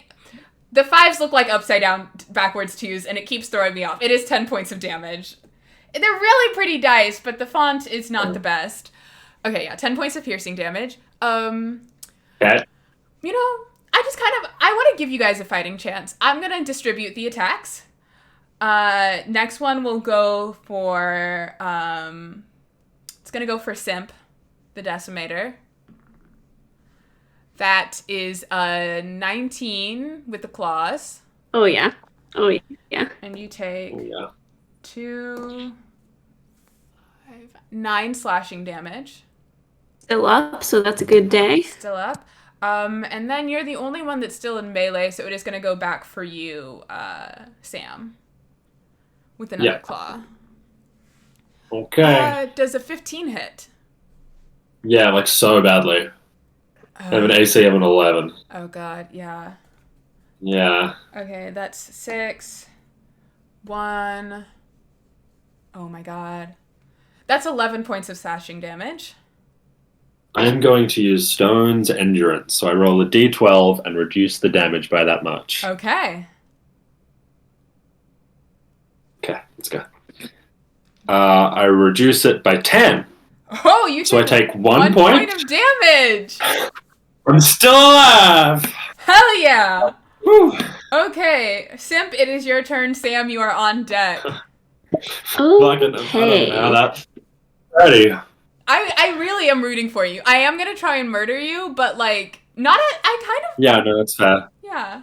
5s look like upside down backwards 2s, and it keeps throwing me off. It is 10 points of damage. They're really pretty dice, but the font is not the best. Okay, yeah, 10 points of piercing damage. Okay. You know, I want to give you guys a fighting chance. I'm going to distribute the attacks. Next one will go for, it's going to go for Simp, the Decimator. That is a 19 with the claws. Oh, yeah. And you take 2, 5, 9 slashing damage. Still up, so that's a good day. Still up. And then you're the only one that's still in melee, so it is going to go back for you, Sam. With another claw. Okay. Does a 15 hit? Yeah, like so badly. I have an AC of an 11. Oh god, yeah. Yeah. Okay, that's 6. 1. Oh my god. That's 11 points of slashing damage. I am going to use Stone's Endurance, so I roll a d12 and reduce the damage by that much. Okay. Okay, let's go. I reduce it by 10. Oh, you So I take 1 point of damage! I'm still alive! Hell yeah! Whew. Okay, Simp, it is your turn. Sam, you are on deck. I don't know how that... Ready. I really am rooting for you. I am gonna try and murder you, but like, I kind of... Yeah, no, that's fair. Yeah.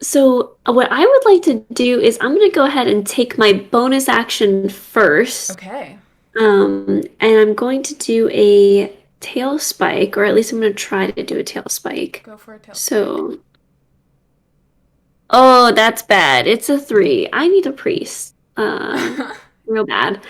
So what I would like to do is I'm gonna go ahead and take my bonus action first. Okay. And I'm going to do a tail spike, or at least I'm gonna try to do a tail spike. Go for a tail So, oh, that's bad. It's a 3. I need a priest. Real bad.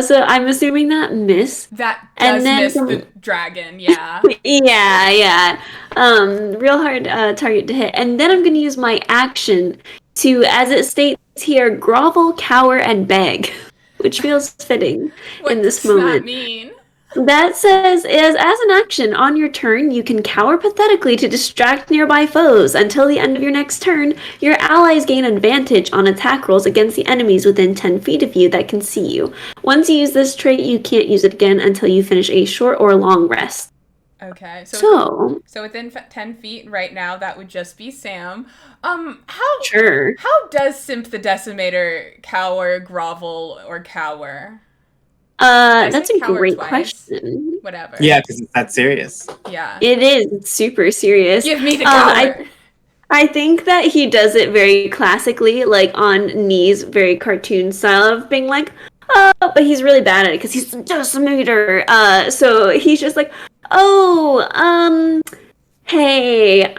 So I'm assuming that miss. That does miss the dragon, yeah. Yeah. Real hard target to hit. And then I'm going to use my action to, as it states here, grovel, cower, and beg, which feels fitting in this moment. What moment. does that mean? That says, as an action, on your turn, you can cower pathetically to distract nearby foes. Until the end of your next turn, your allies gain advantage on attack rolls against the enemies within 10 feet of you that can see you. Once you use this trait, you can't use it again until you finish a short or long rest. Okay, So within 10 feet right now, that would just be Sam. Sure. How does Simp the Decimator cower, grovel, or cower? That's a cower great twice? question. Whatever. Yeah, because it's that serious. Yeah. It is. It's super serious. Give me the cower. I think that he does it very classically, like on knees, very cartoon style of being like, but he's really bad at it because he's the decimator. So he's just like, hey,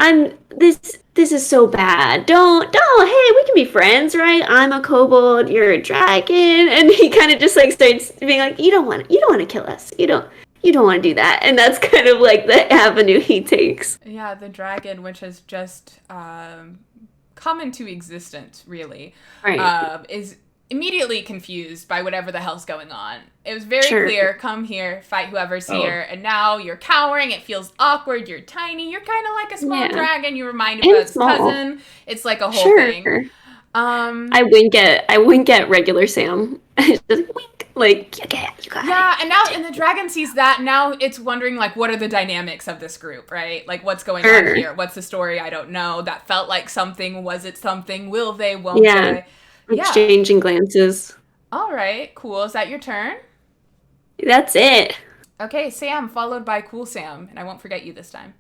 this is so bad. Don't, hey, we can be friends, right? I'm a kobold, you're a dragon. And he kind of just like starts being like, you don't want to kill us. You don't want to do that. And that's kind of like the avenue he takes. Yeah, the dragon, which has just come into existence, really, Right. is immediately confused by whatever the hell's going on. It was very clear, come here, fight whoever's here, and now you're cowering, it feels awkward, you're tiny, you're kind of like a small dragon, you remind of his cousin, it's like a whole thing. I wink at regular Sam. Just wink, like, you got it. Yeah, and the dragon sees that, now it's wondering, like, what are the dynamics of this group, right? Like, what's going on here? What's the story? I don't know. That felt like something. Was it something? Will they? Won't they? Exchanging glances. All right, cool. Is that your turn? That's it. Okay, Sam, followed by Cool Sam, and I won't forget you this time.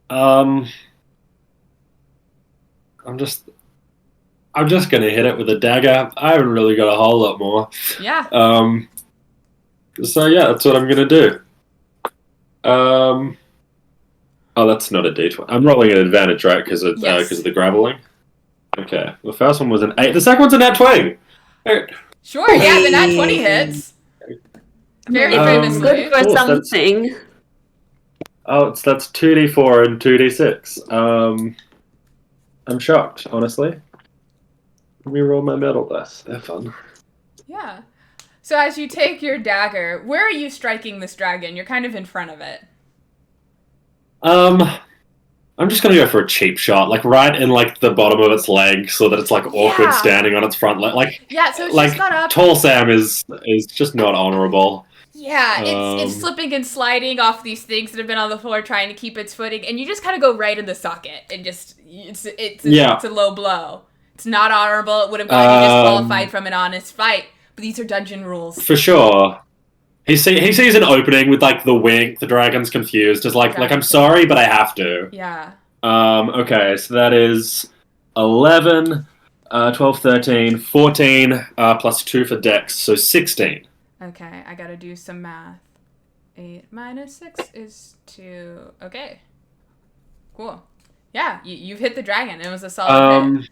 I'm just gonna hit it with a dagger. I haven't really got a whole lot more. Yeah. So yeah, that's what I'm gonna do. Oh, that's not a D20. I'm rolling an advantage, right? Because of the graveling. Okay. The first one was an 8. The second one's a nat 20. Right. Sure. Yeah, the nat 20 hits. Very famously. Good for something. That's 2d4 and 2d6. I'm shocked, honestly. Let me roll my metal dice. They're fun. Yeah. So as you take your dagger, where are you striking this dragon? You're kind of in front of it. I'm just gonna go for a cheap shot, like right in like the bottom of its leg, so that it's like awkward standing on its front leg. Like so like she's got up. Tall Sam is just not honorable. Yeah, it's slipping and sliding off these things that have been on the floor, trying to keep its footing, and you just kind of go right in the socket, and just it's a low blow. It's not honorable. It would have gotten you disqualified from an honest fight, but these are dungeon rules. For sure. He sees an opening with like the wink. The dragon's confused. Just like I'm sorry, but I have to. Yeah. Okay, so that is 11, 12, 13, 14, plus 2 for dex, so 16. Okay, I gotta do some math. 8 minus 6 is 2. Okay. Cool. Yeah, you've hit the dragon. It was a solid hit.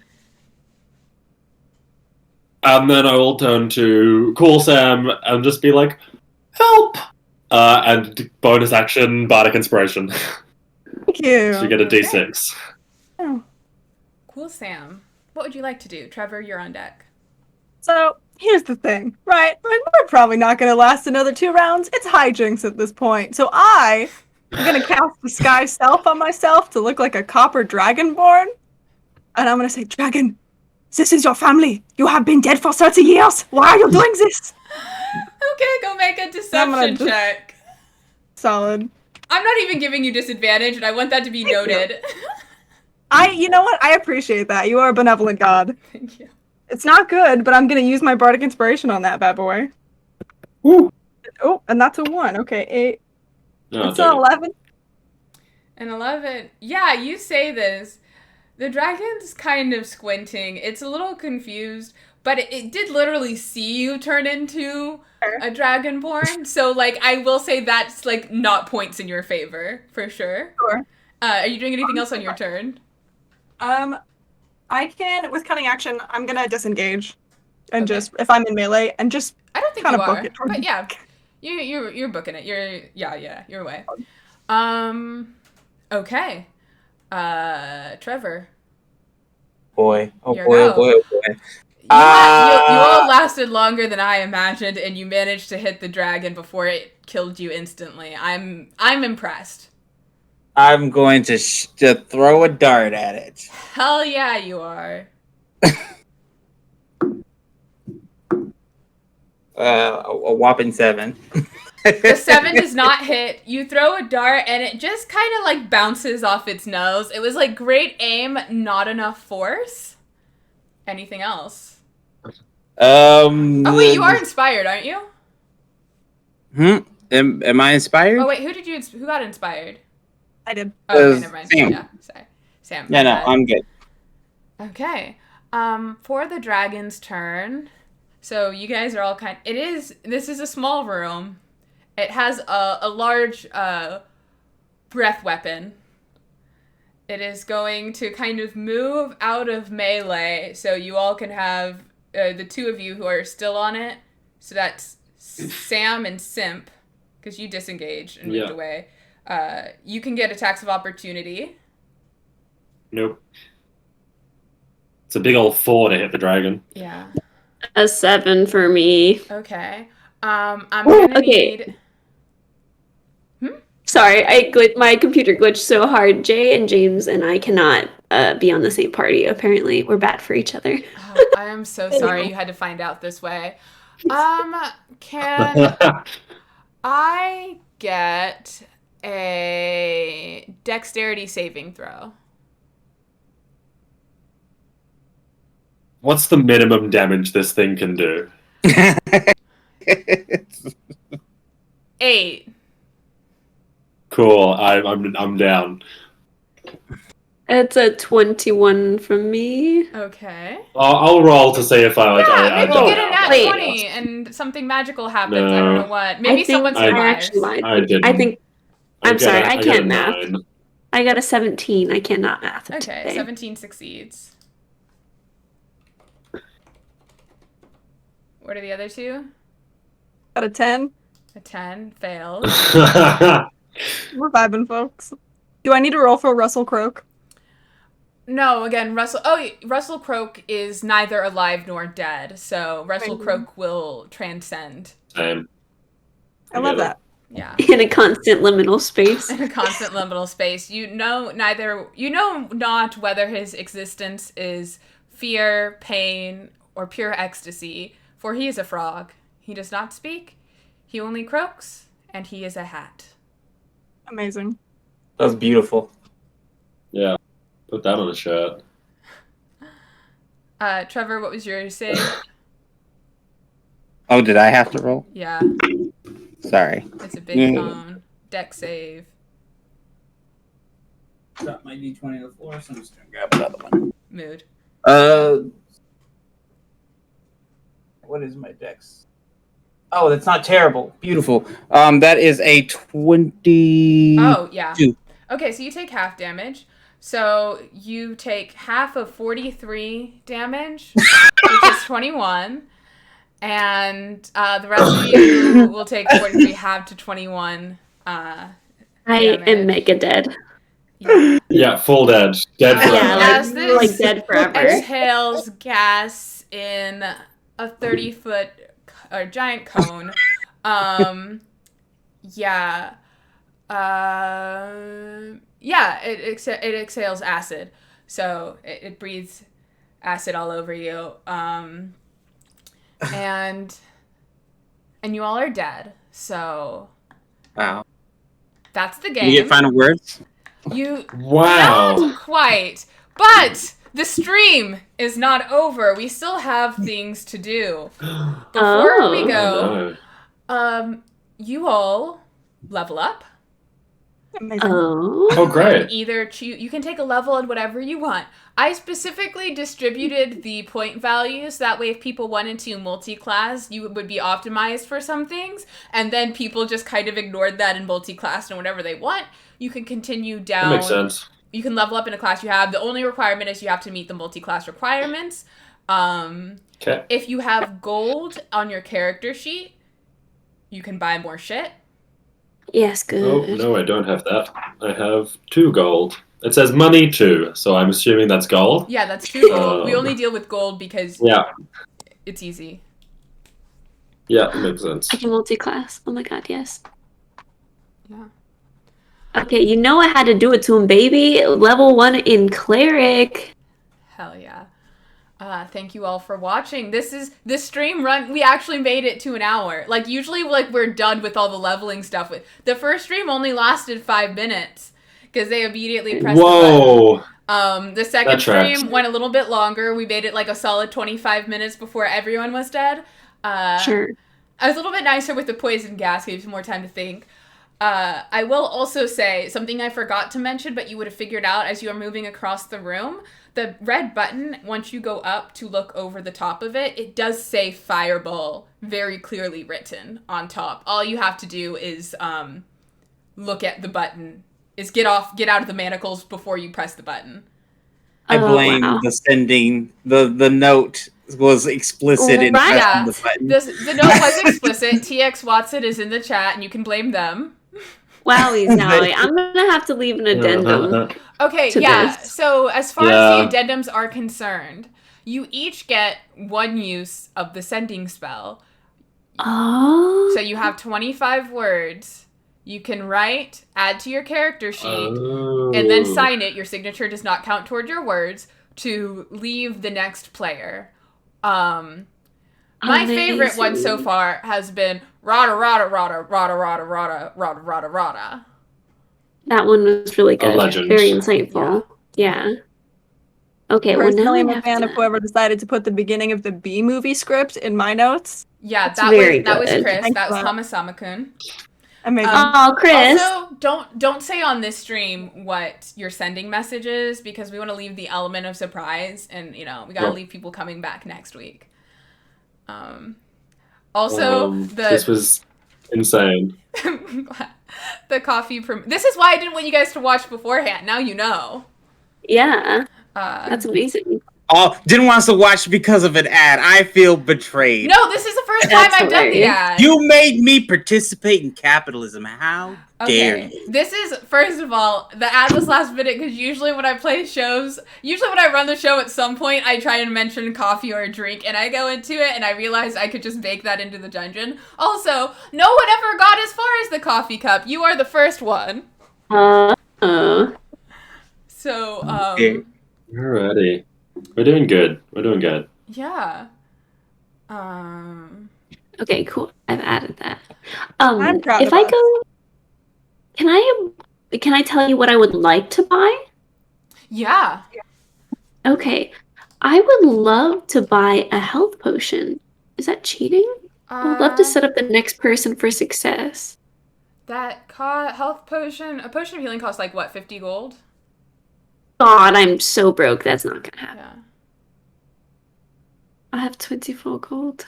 And then I will turn to Cool Sam and just be like, help! And bonus action, Bardic Inspiration. Thank you. So you get a D6. Oh. Cool Sam. What would you like to do? Trevor, you're on deck. So, here's the thing, right? We're probably not going to last another 2 rounds. It's hijinks at this point. So I'm going to cast Disguise Self on myself to look like a copper dragonborn. And I'm going to say, Dragon, this is your family. You have been dead for 30 years. Why are you doing this? Okay, go make a deception check. Solid. I'm not even giving you disadvantage, and I want that to be noted. You know what? I appreciate that. You are a benevolent god. Thank you. It's not good, but I'm going to use my Bardic Inspiration on that bad boy. Woo. Oh, and that's a 1. Okay, 8. No, it's an 11. An 11. Yeah, you say this. The dragon's kind of squinting. It's a little confused, but it did literally see you turn into a dragonborn. So, like, I will say that's, like, not points in your favor, for sure. Sure. Are you doing anything else on your turn? I can, with Cunning Action, I'm going to disengage. And just, if I'm in melee, and just I don't think kind you of are, book it. but yeah. You're booking it. You're away. Okay. Trevor. Boy. Oh Your boy, go. oh boy, oh boy. You all lasted longer than I imagined, and you managed to hit the dragon before it killed you instantly. I'm impressed. I'm going to throw a dart at it. Hell yeah, you are. A whopping 7. The 7 does not hit. You throw a dart, and it just kind of like bounces off its nose. It was like great aim, not enough force. Anything else? Oh wait, you are inspired, aren't you? Am I inspired? Oh wait, who got inspired? I did. Oh, okay, never mind. Sam. Yeah, sorry. Sam. Yeah, no, bad. I'm good. Okay. For the dragon's turn, so you guys are all this is a small room. It has a large breath weapon. It is going to kind of move out of melee, so you all can have the two of you who are still on it. So that's Sam and Simp, because you disengaged and moved away. You can get attacks of opportunity. Nope. It's a big old 4 to hit the dragon. Yeah. A 7 for me. Okay. I'm gonna need. Sorry, my computer glitched so hard. Jay and James and I cannot be on the same party. Apparently, we're bad for each other. Oh, I am so sorry you had to find out this way. Can I get a dexterity saving throw? What's the minimum damage this thing can do? 8. Cool. I'm down. It's a 21 from me. Okay. I'll roll to see if I Yeah, maybe I you get a nat Wait. 20 and something magical happens. No. I don't know what. Maybe someone I survives. actually lied. I didn't. I think I'm sorry, I got can't a math. 9. I got a 17. I cannot math. Okay, today. 17 succeeds. What are the other two? Got a 10. A 10 fails. We're vibing, folks. Do I need to roll for Russell Croak? No, again, Russell Croak is neither alive nor dead, so Russell Croak will transcend. Same. I love that. Yeah. In a constant liminal space. In a constant liminal space. You know not whether his existence is fear, pain, or pure ecstasy, for he is a frog. He does not speak, he only croaks, and he is a hat. Amazing. That was beautiful. Yeah. Put that on a shirt. Trevor, what was your save? Oh, did I have to roll? Yeah, Sorry. it's a big cone. Deck save. Drop my D20 on the floor, so I'm just gonna grab another one. Mood. What is my dex? Oh, that's not terrible. Beautiful. That is a 20. Oh, yeah. 2. Okay, so you take half damage. So you take half of 43 damage, which is 21. And the rest of you will take 43 half to 21 I damage. am mega dead. Yeah, full dead. Dead forever. Yeah, As like, this like dead forever. exhales gas in a 30-foot or giant cone. It exhales acid, so it breathes acid all over you, and you all are dead. So Wow. that's the You game. get final words? Wow. Not quite, but the stream is not over. We still have things to do. Before we go, No. you all level up. Amazing. Oh, great. Either you can take a level in whatever you want. I specifically distributed the point values that way if people wanted to multi-class, you would be optimized for some things, and then people just kind of ignored that in multi-class and whatever they want. You can continue down. That makes sense. You can level up in a class you have. The only requirement is you have to meet the multi-class requirements. Okay. If you have gold on your character sheet, you can buy more shit. Yes, good. Oh, no, I don't have that. I have 2 gold. It says money too, so I'm assuming that's gold. Yeah, that's 2 gold. We only deal with gold because it's easy. Yeah, makes sense. I can multi-class. Oh my god, yes. Yeah. Okay, you know I had to do it to him, baby. Level 1 in cleric. Hell yeah. Thank you all for watching. This stream run. We actually made it to an hour. Like usually, we're done with all the leveling stuff. The first stream only lasted 5 minutes because they immediately pressed the button. The second stream went a little bit longer. We made it like a solid 25 minutes before everyone was dead. Sure. I was a little bit nicer with the poison gas. Gave some more time to think. I will also say something I forgot to mention, but you would have figured out as you are moving across the room. The red button, once you go up to look over the top of it, it does say Fireball very clearly written on top. All you have to do is look at the button. Is get out of the manacles before you press the button. I blame the sending. The note was explicit in pressing the button. The note was explicit. TX Watson is in the chat, and you can blame them. Wowies, now I'm gonna have to leave an addendum. Okay, this. So as far as the addendums are concerned, you each get 1 use of the sending spell. Oh. So you have 25 words. You can write, add to your character sheet, and then sign it. Your signature does not count toward your words to leave the next player. My favorite one so far has been rada rada rada rada rada rada rada rada rada. That one was really good. Legend. Very insightful. Yeah. Okay, Personally, well, now I'm a fan of whoever decided to put the beginning of the B movie script in my notes. Yeah, That's that was Chris. Thanks, That was Hamasama-kun. Amazing. Oh, Chris. Also, don't say on this stream what your sending message is because we want to leave the element of surprise, and we gotta leave people coming back next week. This was insane. The coffee. This is why I didn't want you guys to watch beforehand. Now you know. Yeah. That's amazing. Oh, didn't want us to watch because of an ad. I feel betrayed. No, this is the first time I've done the ad. You made me participate in capitalism. How dare you? This is, first of all, the ad was last minute because usually when I play shows, when I run the show at some point, I try and mention coffee or a drink, and I go into it and I realize I could just bake that into the dungeon. Also, no one ever got as far as the coffee cup. You are the first one. So, Alrighty. We're doing good. Yeah. Okay, cool. I've added that. I'm proud if of I us. go, can I tell you what I would like to buy? Yeah. Okay. I would love to buy a health potion. Is that cheating? I would love to set up the next person for success. That health potion, a potion of healing costs like what, 50 gold? God, I'm so broke. That's not gonna happen. Yeah. I have 24 gold.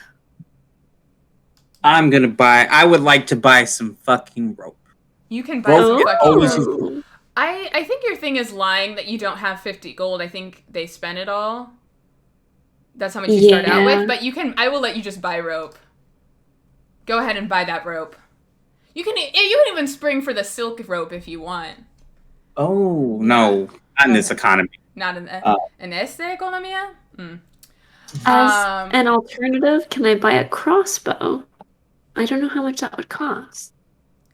I would like to buy some fucking rope. You can buy some fucking always rope. I think your thing is lying that you don't have 50 gold. I think they spent it all. That's how much you start out with. But I will let you just buy rope. Go ahead and buy that rope. You can even spring for the silk rope if you want. Oh, no. Not in this economy. Not in esta economía? As an alternative, can I buy a crossbow? I don't know how much that would cost.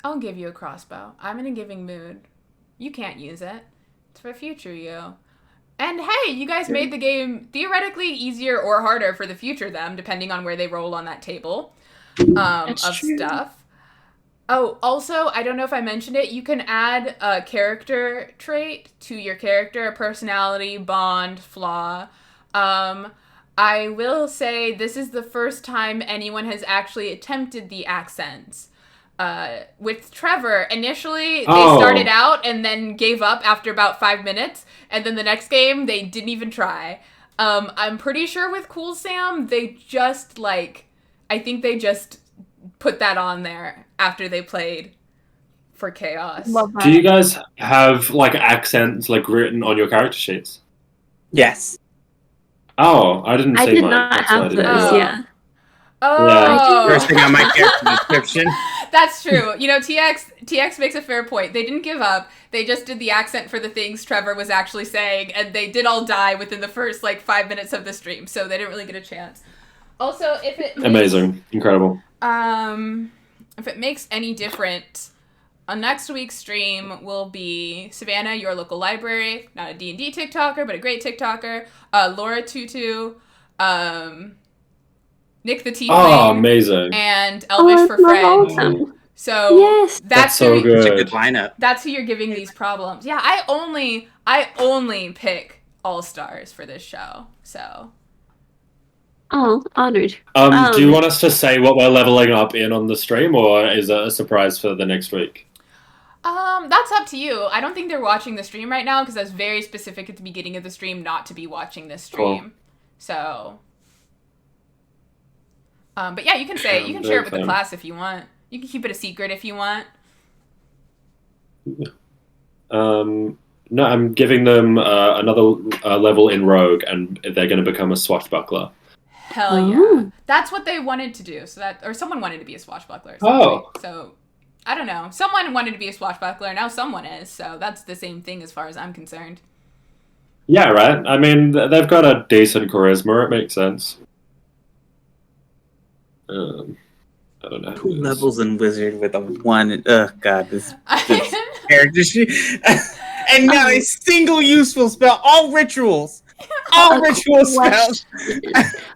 I'll give you a crossbow. I'm in a giving mood. You can't use it. It's for future you. And hey, you guys made the game theoretically easier or harder for the future them, depending on where they roll on that table of stuff. Oh, also, I don't know if I mentioned it, you can add a character trait to your character, a personality, bond, flaw. I will say this is the first time anyone has actually attempted the accents. With Trevor, initially they started out and then gave up after about 5 minutes, and then the next game they didn't even try. I'm pretty sure with Cool Sam, they just I think they just put that on there after they played for Chaos. Love that. Do you guys have accents written on your character sheets? Yes. Oh, I didn't see I did mine. not That's why I have didn't those, know. yeah. Oh, First thing on my character description. That's true. You know, TX makes a fair point. They didn't give up. They just did the accent for the things Trevor was actually saying, and they did all die within the first, 5 minutes of the stream, so they didn't really get a chance. Also, if it makes, Amazing. Incredible. if it makes any difference, on next week's stream will be Savannah, your local library, not a D&D TikToker, but a great TikToker, Laura Tutu, Nick the Tiefling, Amazing. and Elvish for Friend. Awesome. So Yes. that's so who, good. It's a good lineup. that's who you're giving these problems. Yeah, I only pick all-stars for this show. So Oh, honored. Do you want us to say what we're leveling up in on the stream, or is it a surprise for the next week? that's up to you. I don't think they're watching the stream right now because I was very specific at the beginning of the stream not to be watching this stream. Cool. So but yeah, you can share it with the class if you want. You can keep it a secret if you want. No, I'm giving them another level in Rogue, and they're going to become a swashbuckler. Hell yeah. Oh. That's what they wanted to do. Or someone wanted to be a swashbuckler. Oh. So, I don't know. Someone wanted to be a swashbuckler, now someone is. So that's the same thing as far as I'm concerned. Yeah, right. I mean, they've got a decent charisma. It makes sense. I don't know. 2 levels in wizard with a 1. Oh god, this character sheet. And not a single useful spell. All rituals. All ritual spells.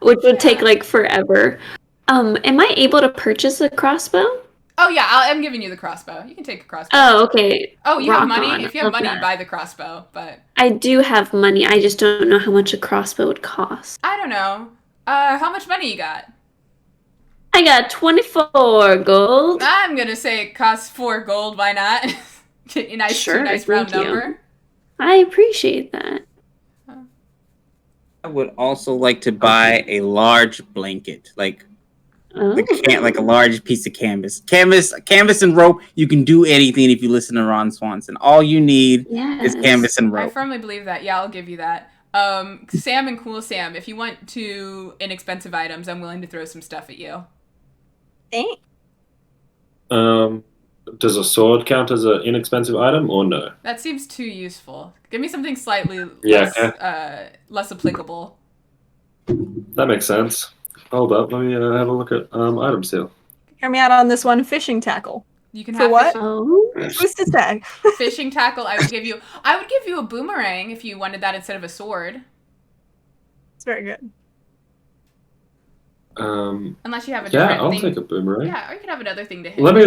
Which would take forever. Am I able to purchase a crossbow? Oh yeah, I'm giving you the crossbow. You can take a crossbow. Oh, okay. Oh, you have Rock money? on. If you have Love money, that. buy the crossbow. But I do have money. I just don't know how much a crossbow would cost. I don't know. How much money you got? I got 24 gold. I'm gonna say it costs 4 gold. Why not? nice, Sure, nice round thank you. number. I appreciate that. I would also like to buy a large blanket, like Oh. a large piece of canvas. Canvas and rope. You can do anything if you listen to Ron Swanson. All you need Yes. is canvas and I rope. firmly believe that. Yeah, I'll give you that. Sam and Cool Sam, if you want 2 inexpensive items, I'm willing to throw some stuff at you. Thanks. Does a sword count as an inexpensive item, or no? That seems too useful. Give me something slightly Yeah, less applicable. That makes sense. Hold up, let me have a look at items here. Hear me out on this one. Fishing tackle. You can For have what? Oh. Who's to say? fishing tackle. I would give you a boomerang if you wanted that instead of a sword. It's very good. Unless you have a Yeah, different I'll thing. take a boomerang. Yeah, or you could have another thing to hit. Let me.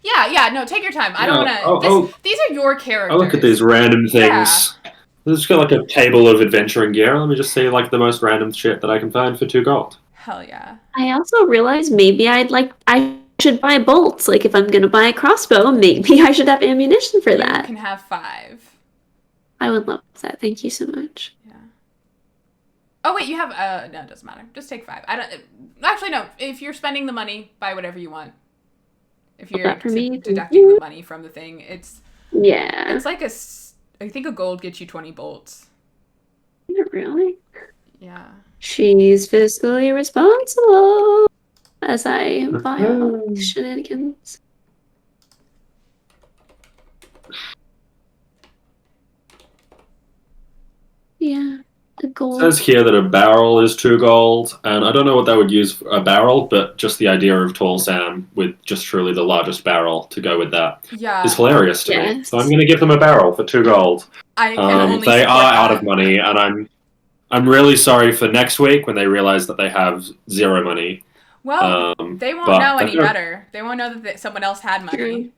Yeah, no, take your time. I don't Yeah, want to. These are your characters. I'll look at these random things. Let's get a table of adventuring gear. Let me just see the most random shit that I can find for 2 gold. Hell yeah. I also realized maybe I should buy bolts. If I'm gonna buy a crossbow, maybe I should have ammunition for You that. can have 5. I would love that. Thank you so much. Yeah. Oh wait, you have no, it doesn't matter. Just take 5. I don't. Actually, no. If you're spending the money, buy whatever you want. If you're that for me? deducting the money from the thing, it's Yeah. I think a gold gets you 20 bolts. Really? Yeah. She's fiscally responsible as I buy all these shenanigans. Yeah, the It gold. says here that a barrel is 2 gold, and I don't know what they would use for a barrel, but just the idea of Tall Sam with just truly the largest barrel to go with that Yeah. is hilarious to me. Yes. So I'm going to give them a barrel for 2 gold. I can only They support are out that. of money, and I'm really sorry for next week when they realize that they have 0 money. Well, they won't but know any they're- better. They won't know that someone else had money.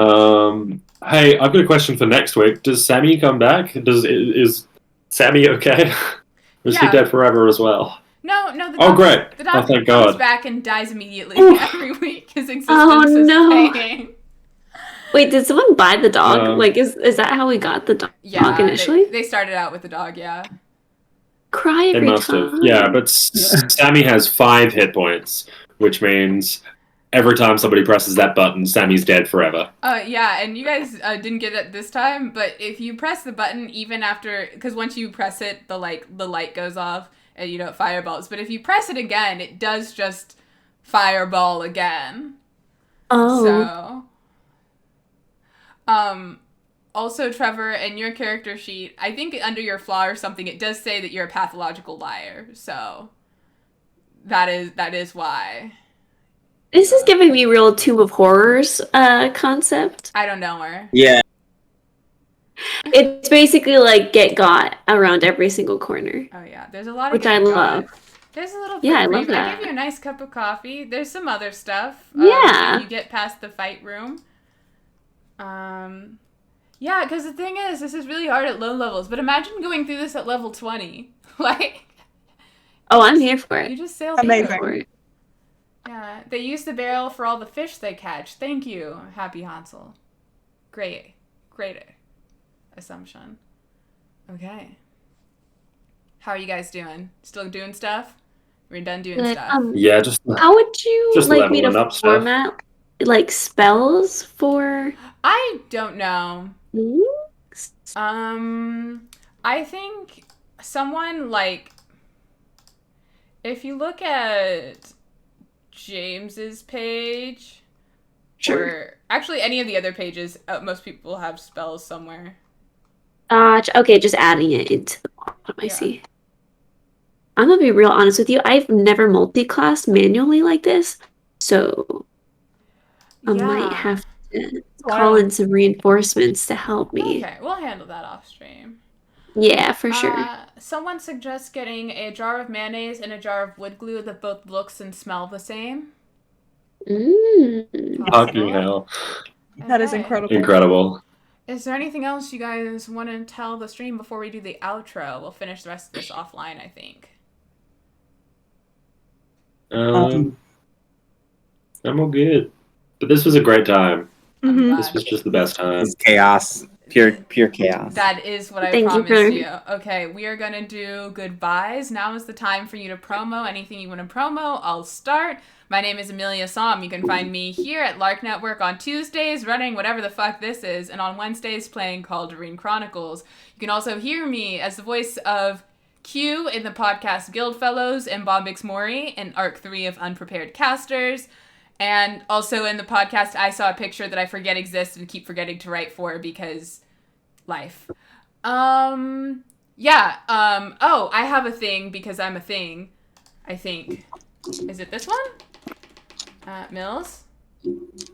True. Hey, I've got a question for next week. Does Sammy come back? Is Sammy okay? Or is he Yeah. dead forever as well? No, the Oh, dog, great. The Oh, dog thank comes God. back and dies immediately Oof. every week. His existence Oh, is no. fading. Wait, did someone buy the dog? No. is that how we got the dog Yeah, initially? they started out with the dog, yeah. Cry They every must have. time. Yeah, but Sammy has 5 hit points, which means every time somebody presses that button, Sammy's dead forever. Yeah, and you guys didn't get it this time, but if you press the button even after, because once you press it, the light goes off and you know it fireballs. But if you press it again, it does just fireball again. Oh. So, also, Trevor, in your character sheet, I think under your flaw or something, it does say that you're a pathological liar. So, that is why. This is giving me real Tomb of Horrors concept. I don't know her. Yeah. It's basically like get got around every single corner. Oh yeah, there's a lot of Which I getting love. got. There's a little Yeah, I whipped love cream. I that. give you a nice cup of coffee. There's some other stuff. Yeah. If you get past the fight room. Yeah, because the thing is, this is really hard at low levels. But imagine going through this at level 20. Like. Oh, I'm here for You it. just sailed Amazing. through. Yeah, they use the barrel for all the fish they catch. Thank you, Happy Hansel. Great assumption. Okay. How are you guys doing? Still doing stuff? We're done doing Good. stuff. Yeah, just How would you Just like me to leveling up stuff. format like spells for? I don't know. Things? I think someone like, if you look at James's page, Sure. or actually any of the other pages, most people have spells somewhere. Okay, just adding it into the bottom. I Yeah. see. I'm gonna be real honest with you. I've never multi-classed manually like this, so I might have to call wild. in some reinforcements to help me. Okay, we'll handle that off stream. Yeah, for sure. Someone suggests getting a jar of mayonnaise and a jar of wood glue that both looks and smell the same. Mm. fucking hell. That is Okay. incredible. Incredible. Is there anything else you guys want to tell the stream before we do the outro? We'll finish the rest of this offline, I think. I'm all good. But this was a great time. I'm Mhm. glad. This was just the best time. It's chaos. Pure chaos. That is what I Thank you promised for- you. Okay, we are gonna do goodbyes. Now is the time for you to promo anything you want to promo. I'll start. My name is Amelia Som. You can find me here at Lark Network on Tuesdays, running whatever the fuck this is, and on Wednesdays playing Calderine Chronicles. You can also hear me as the voice of Q in the podcast Guild Fellows and Bombix Mori in Arc 3 of Unprepared Casters. And also in the podcast, I saw a picture that I forget exists and keep forgetting to write for because life. Yeah. Oh, I have a thing because I'm a thing. I think. Is it this one? Mills?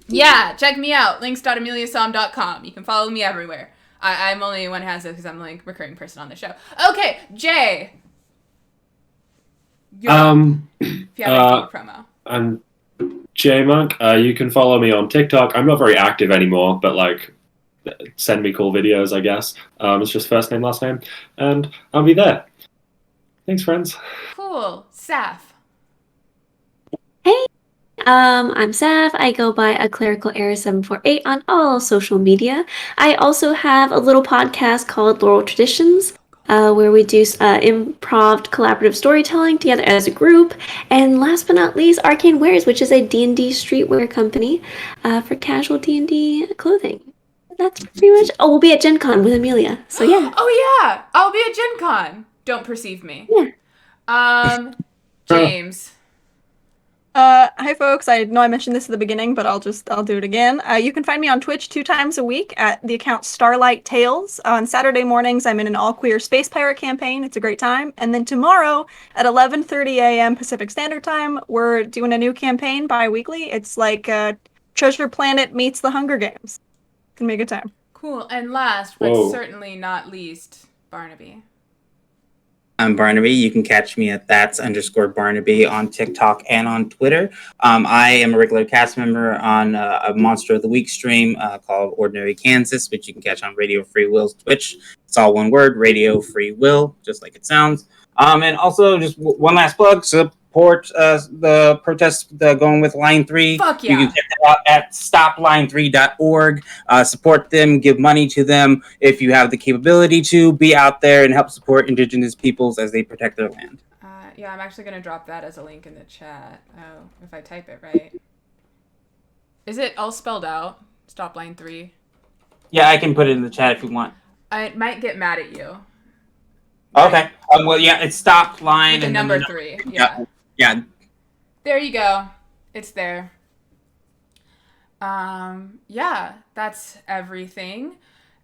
Yeah, check me out. links.ameliasom.com. You can follow me everywhere. I'm only one who has it because I'm like recurring person on the show. Okay, Jay. If you have anything to promo. I'm J Monk. You can follow me on TikTok. I'm not very active anymore, but like, send me cool videos, I guess. It's just first name, last name, and I'll be there. Thanks, friends. Cool. Saf. I'm Sav. I go by a clerical error 748 on all social media. I also have a little podcast called Laurel Traditions, where we do improv collaborative storytelling together as a group. And last but not least, Arcane Wares, which is a D&D streetwear company for casual D&D clothing. That's pretty much. Oh, we'll be at Gen Con with Amelia. So yeah. Oh yeah, I'll be at Gen Con. Don't perceive me. Yeah. James. Hi folks, I know I mentioned this at the beginning, but I'll do it again. You can find me on Twitch 2 times a week at the account Starlight Tales. On Saturday mornings, I'm in an all-queer space pirate campaign. It's a great time. And then tomorrow at 11:30 a.m. Pacific Standard Time, we're doing a new campaign bi-weekly. It's like Treasure Planet meets the Hunger Games. It's gonna be a good time. Cool. And last, but Whoa. certainly not least, Barnaby. I'm Barnaby. You can catch me at _Barnaby on TikTok and on Twitter. I am a regular cast member on a Monster of the Week stream called Ordinary Kansas, which you can catch on Radio Free Will's Twitch. It's all one word, Radio Free Will, just like it sounds. And also, just one last plug, support the protests going with Line 3. Fuck You yeah. can check that out at stopline3.org. Support them, give money to them. If you have the capability to, be out there and help support Indigenous peoples as they protect their land. Yeah, I'm actually going to drop that as a link in the chat. Oh, if I type it right. Is it all spelled out? Stop line 3. Yeah, I can put it in the chat if you want. I might get mad at you. Okay. Well, yeah, it's stop line With the and number then 3. Yeah. Yeah. There you go. It's there. Yeah, that's everything.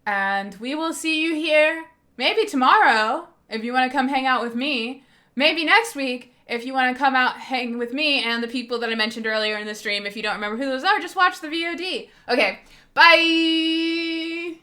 And we will see you here maybe tomorrow if you want to come hang out with me. Maybe next week if you want to come out hang with me and the people that I mentioned earlier in the stream. If you don't remember who those are, just watch the VOD. Okay, bye!